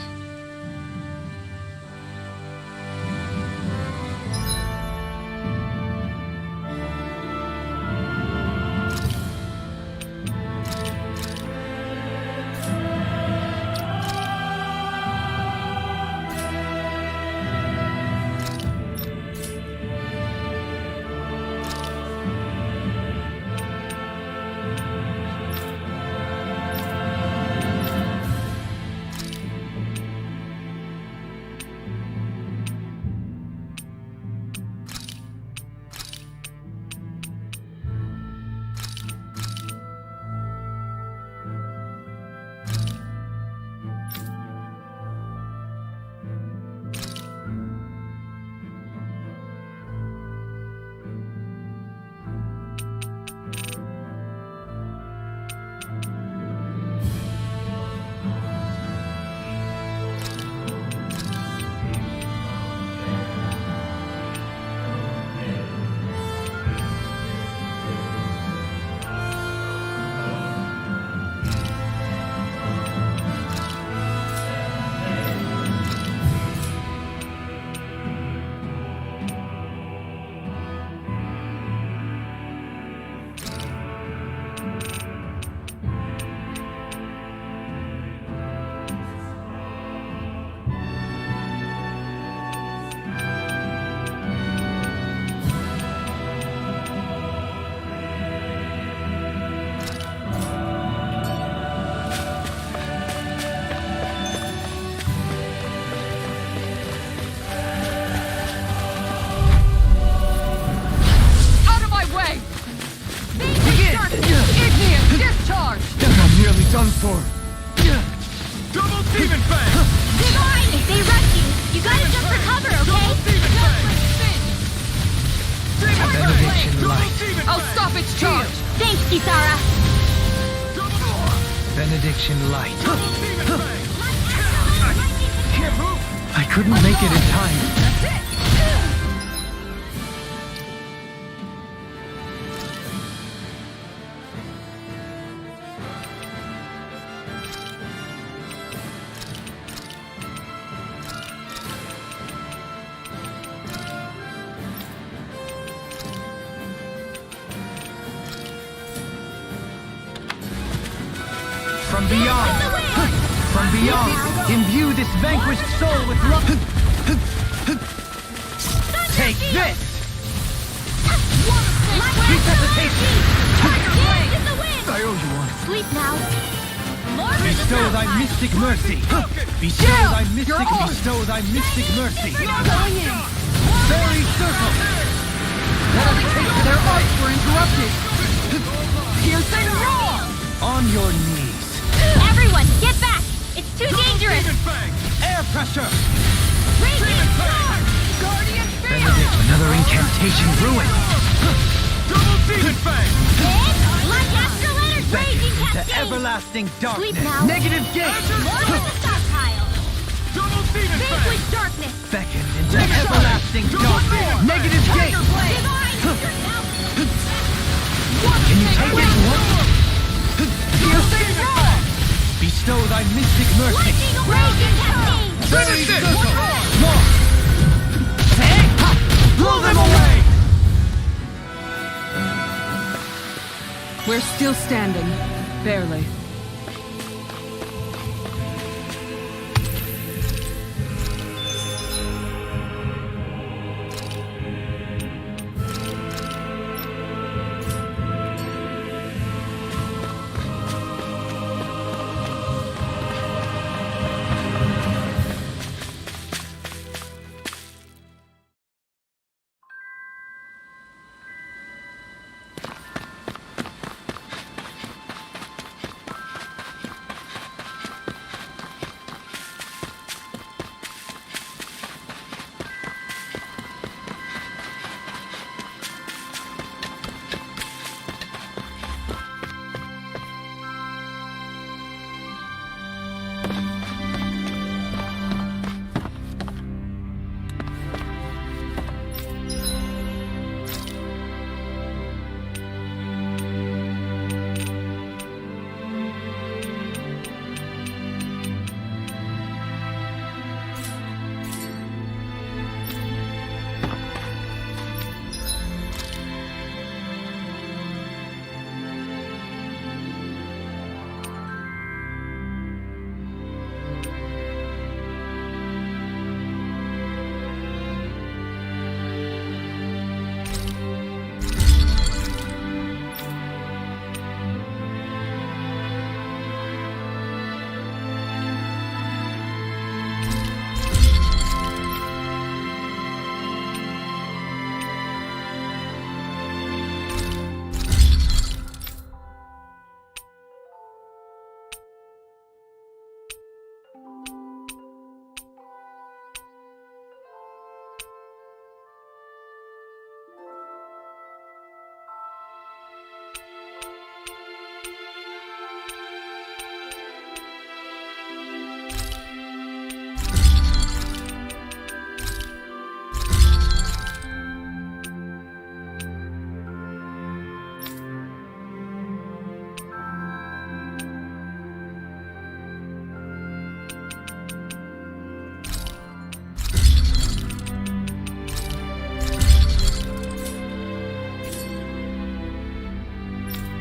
off its charge! Thanks, Kisara! Benediction light. I couldn't make it in time. From beyond, imbue this vanquished soul with love. Take this! Resuscitation! I owe you one. Sleep now. Bestow thy mystic mercy. Bestow thy mystic mercy. Going in! Fairy circle. Their arts were interrupted! Piercing roar! On your knees. Everyone, get back! It's too dangerous! Air pressure. Raging storm! Guardian Field! Benedict, another incantation ruined. Astral energy! Raging To cascade! everlasting darkness. Sleep now. Negative gate. More of the stockpile! Vanquish darkness! Beckoned into everlasting darkness. Negative gate. Can you take it once? Piercing roar! Bestow thy mystic mercy. Raging cascade! Fairy circle. More. Blow them away. We're still standing. Barely.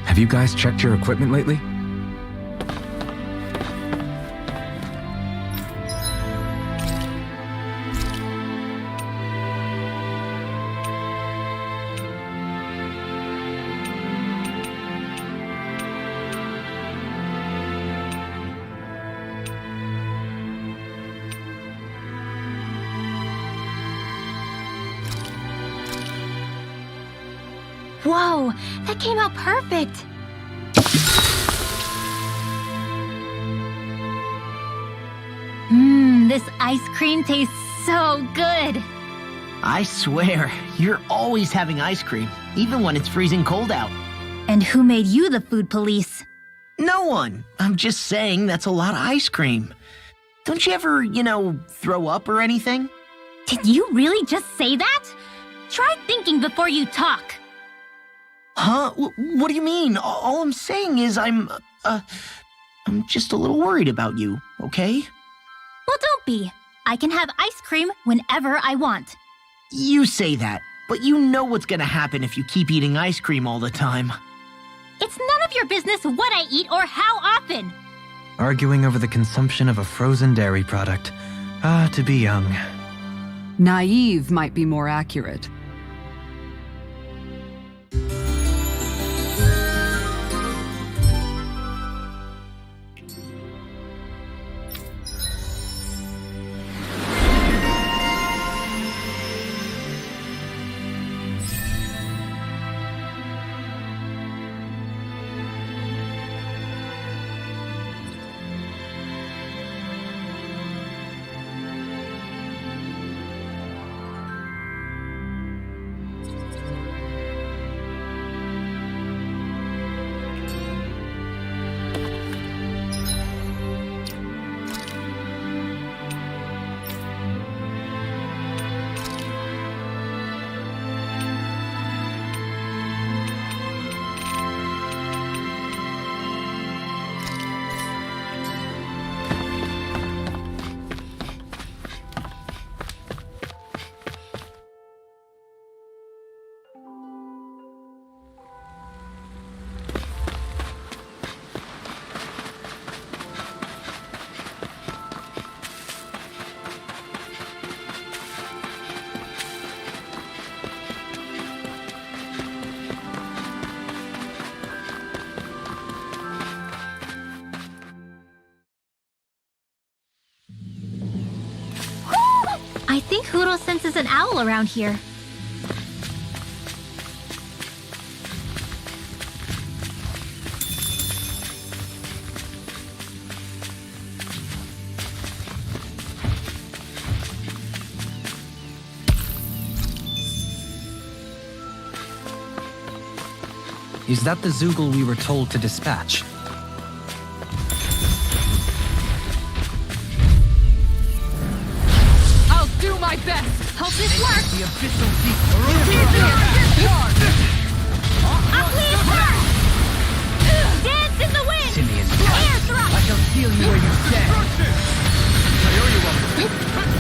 Have you guys checked your equipment lately? Whoa, that came out perfect! This ice cream tastes so good! I swear, you're always having ice cream. even when it's freezing cold out. And who made you the food police? No one. I'm just saying that's a lot of ice cream. Don't you ever, throw up or anything? Did you really just say that? Try thinking before you talk. Huh? What do you mean? All I'm saying is I'm just a little worried about you, okay? Well, don't be. I can have ice cream whenever I want. You say that, but you know what's gonna happen if you keep eating ice cream all the time. It's none of your business what I eat or how often. Arguing over the consumption of a frozen dairy product. Ah, to be young. Naive might be more accurate. I think Huro senses an owl around here. Is that the Zoogle we were told to dispatch? I'll do my best! Hope this works. The official Ugly is her! Dance in the wind! Simeon. Air thrust! I shall steal you where you stand.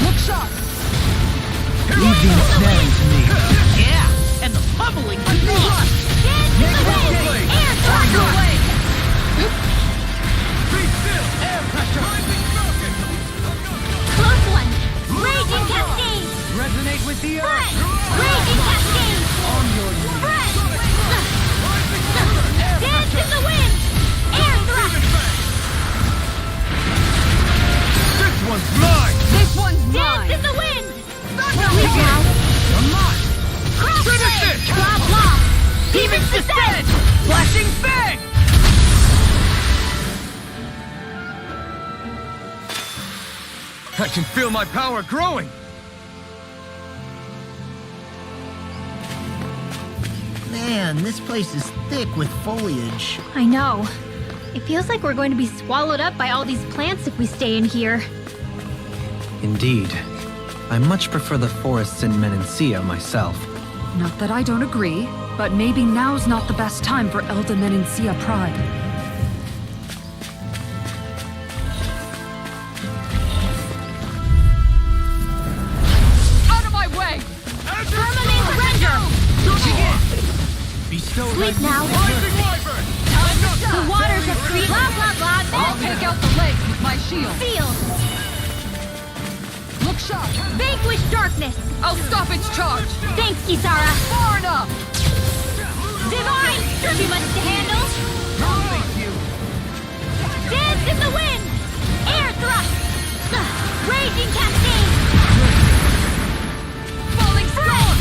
Look sharp! Leave the ensnaring to me. Yeah, and the bubbling to me. Dance in the wind! Air thrust! Close one! Raging cascade! Resonate with the earth. Spread! Raging cascade! Spread! Dance in the wind! Air thrust! This one's mine. This one's Dance mine! in the wind! Sweep now! Come on. Cross Finish blade! it! Blah blah! Demon's descent. Flashing fang. I can feel my power growing. Man, this place is thick with foliage. I know. It feels like we're going to be swallowed up by all these plants if we stay in here. Indeed. I much prefer the forests in Menancia myself. Not that I don't agree, but maybe now's not the best time for Elda Menancia Pride. Out of my way! Firmament surrender! Bestow Sleep now! The waters have created blah blah blah I'll take out the legs with my shield. field! Look sharp! Vanquish darkness! I'll stop its charge! Thanks, Kisara! Far enough! Divine! Too much to handle! Dance in the wind! Air thrust! Raging cascade! Falling storm!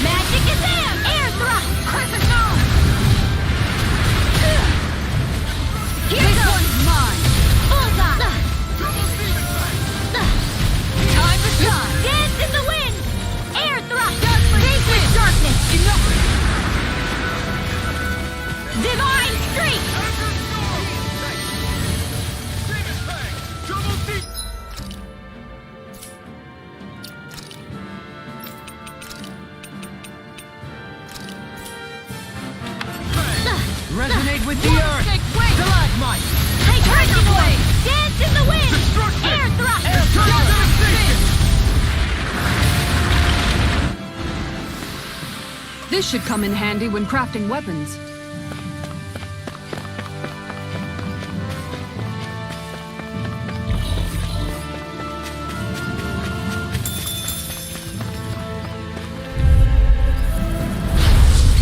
Magic is in! Air thrust! Crescent moon! Here This goes! one's mine! Bullseye! Time to shine! Dance in the wind! Air thrust! Vanquish darkness! Enough! Resonate with the earth! Stalagmite! Take Crazy Boy! Dance in the wind! Destruction! Air thrust! Devastation! This should come in handy when crafting weapons.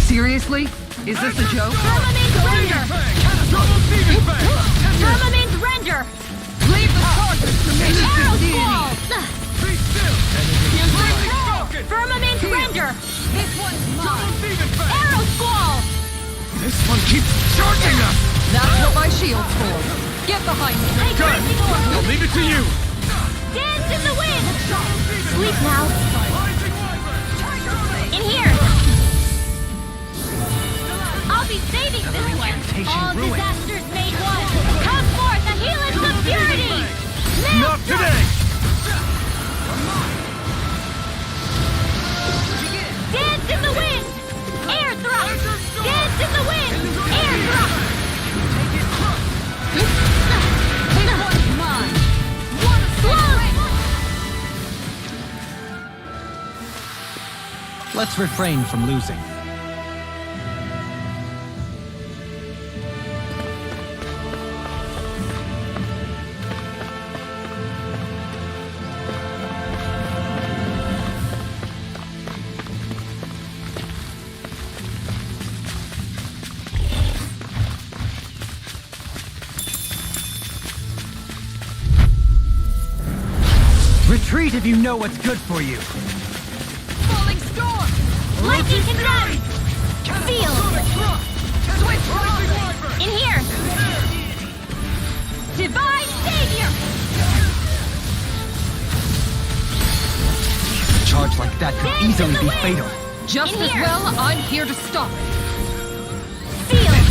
Seriously? Is this a joke? Firmament Render! Double Demon Fang! Firmament Render! Leave the target to me! Arrow Squall! Be still! Firmament Render! This one's Double mine! Demon Fang! Arrow Squall! This one keeps charging us! That's what my shield's for. Get behind me! Take Good! Crazy Boy! I'll leave it to you! Dance in the wind! Sleep now! Rising Wyvern! In here! I'll be saving this one! All ruined. disasters made one! Come forth, a helix of purity! Not today! Dance in the wind! Air thrust! Dance in the wind! Air thrust! This one's mine! Let's refrain from losing. Retreat if you know what's good for you. Falling storm! Lightning Conduct! Field! Switch In here! Divine Savior! A charge like that could Dance in easily the be wind. fatal. Just In as here. well, I'm here to stop it. Field!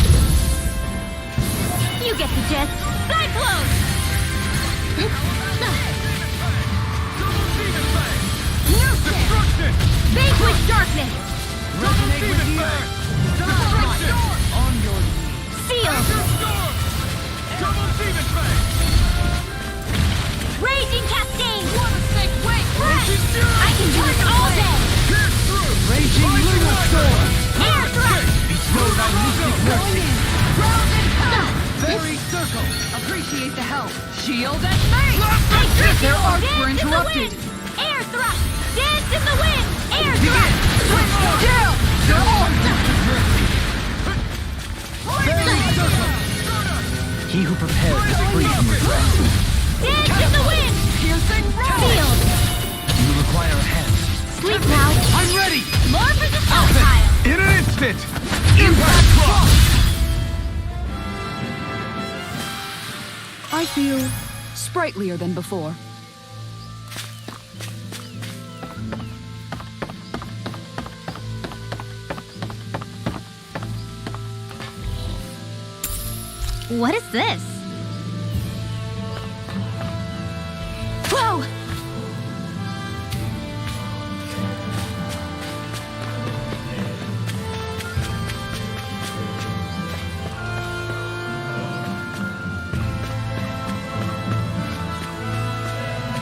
You get the gist. Cyclone! Destruction! Vanquish darkness! Double Demon Fang! Destruction! On your Field! storm! Double Demon Fang! Raging Cascade! Wait! I can do this all day! Pierce through! Raging Lunar Storm! Air thrust! Be slowed by mystic mercy. Fairy circle! Appreciate the help. Shield and face! Take Their Crazy Boy. arcs were Dance in the interrupted. wind. Air thrust! Dance in the wind! Air thrust! Switch down! They're on! He who prepares is free from regret. Dance in the wind! Piercing roll! Field! You require a hand. Sleep now! I'm ready! More for the stockpile! In an instant! Impact Cross! I feel sprightlier than before. What is this? Whoa!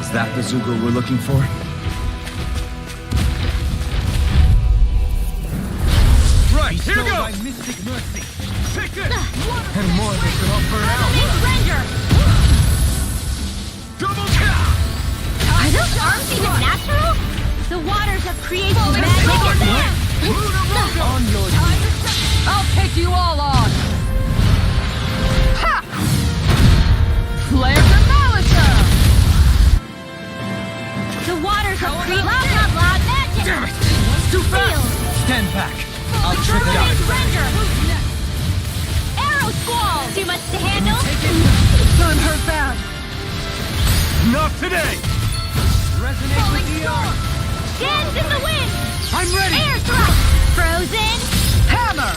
Is that the Zugul we're looking for? Right, here Bestowed by goes! mystic mercy. Take this! And more they could all burn out. Firmament Render! Double cow! Are those arms even natural? The waters of creation magic advance! On your I'll take you all on! Ha! Flare Demolitor! The waters of creation... Loud, loud magic! Damn it! Too fast! stand back. I'll trip it Firmament out. Render! Arrow Squall! Too much to handle? Done her bad! Not today! Resonate with the earth. Dance in the wind! I'm ready! Air thrust! Frozen! Hammer!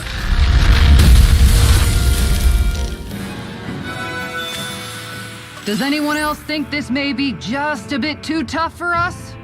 Does anyone else think this may be just a bit too tough for us?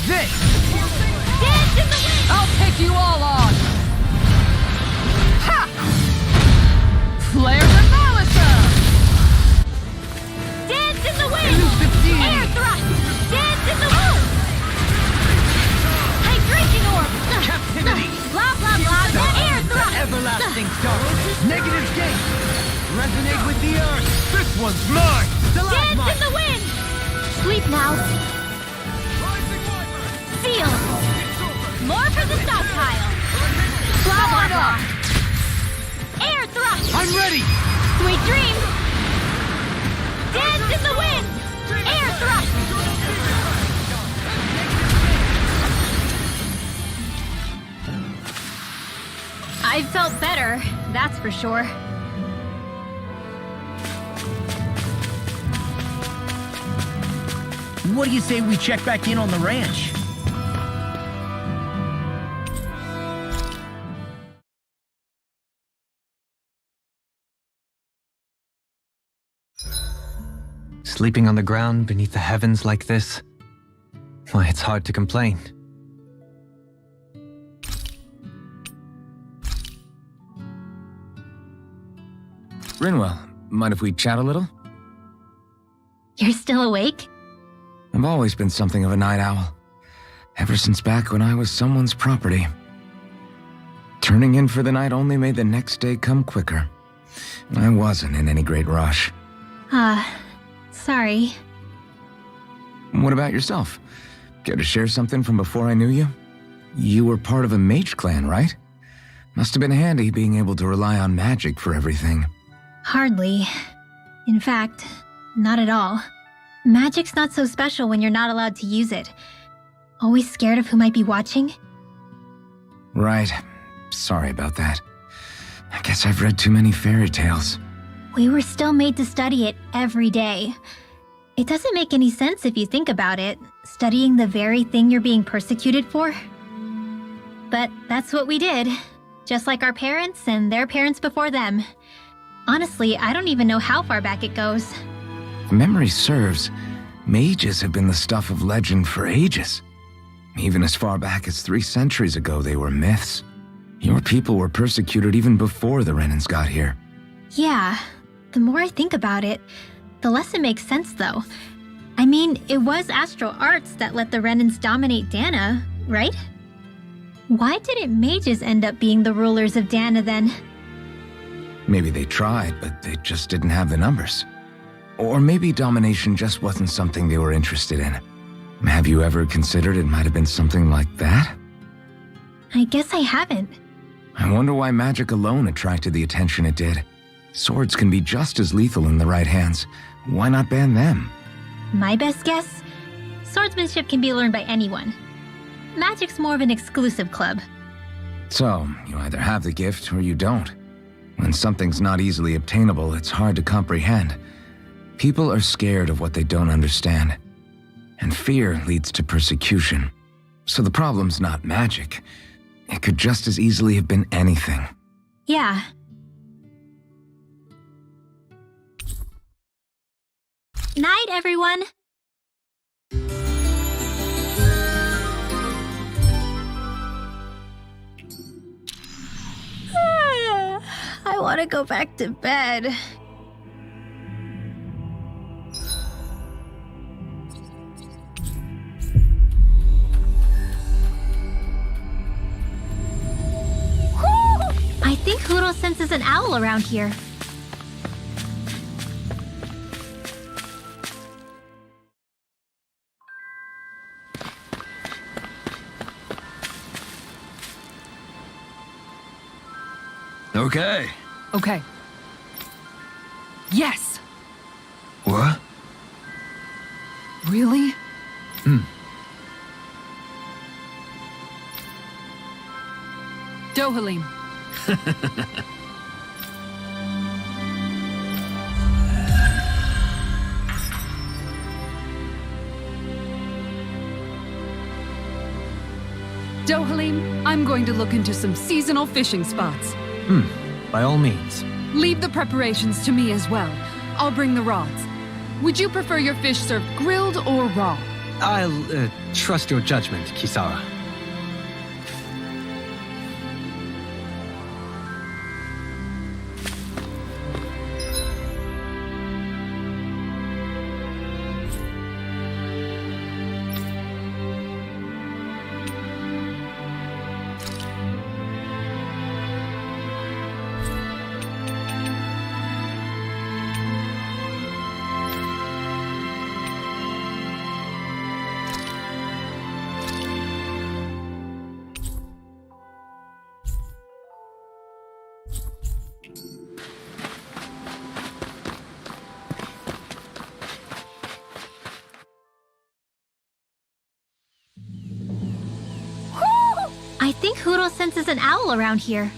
this! Dance in the wind! I'll take you all on! Ha! Flare the Malisa! Dance in the wind! Elusive deity! Air thrust! Dance in the wind! Hydration orb! Captivity! Blah, blah, blah! Air thrust! Everlasting dark! Negative gate! Resonate with the earth! This one's mine! Dance Stalagmite! in the wind! Sleep now. Seal. More for the stockpile. Blah, blah, blah. Air thrust. I'm ready! Sweet dreams. Dance in the wind. Air thrust. I felt better, that's for sure. What do you say we check back in on the ranch? Sleeping on the ground beneath the heavens like this? Why, it's hard to complain. Rinwell, mind if we chat a little? You're still awake? I've always been something of a night owl. Ever since back when I was someone's property. Turning in for the night only made the next day come quicker. I wasn't in any great rush. Sorry. What about yourself? Care to share something from before I knew you? You were part of a mage clan, right? Must have been handy being able to rely on magic for everything. Hardly. In fact, not at all. Magic's not so special when you're not allowed to use it. Always scared of who might be watching? Right. Sorry about that. I guess I've read too many fairy tales. We were still made to study it every day. It doesn't make any sense if you think about it, studying the very thing you're being persecuted for. But that's what we did, just like our parents and their parents before them. Honestly, I don't even know how far back it goes. If memory serves, mages have been the stuff of legend for ages. Even as far back as 3 centuries ago, they were myths. Your people were persecuted even before the Renans got here. Yeah, the more I think about it, the less it makes sense though. I mean, it was Astral Arts that let the Renans dominate Dana, right? Why didn't mages end up being the rulers of Dana then? Maybe they tried, but they just didn't have the numbers. Or maybe domination just wasn't something they were interested in. Have you ever considered it might have been something like that? I guess I haven't. I wonder why magic alone attracted the attention it did. Swords can be just as lethal in the right hands. Why not ban them? My best guess? Swordsmanship can be learned by anyone. Magic's more of an exclusive club. So, you either have the gift or you don't. When something's not easily obtainable, it's hard to comprehend. People are scared of what they don't understand. And fear leads to persecution. So the problem's not magic. It could just as easily have been anything. Yeah. Night, everyone! I want to go back to bed. I think Huro senses an owl around here. Okay. Okay. Yes! What? Really? Dohalim. Dohalim, I'm going to look into some seasonal fishing spots. By all means. Leave the preparations to me as well. I'll bring the rods. Would you prefer your fish served grilled or raw? I'll trust your judgment, Kisara. I think Huro senses an owl around here.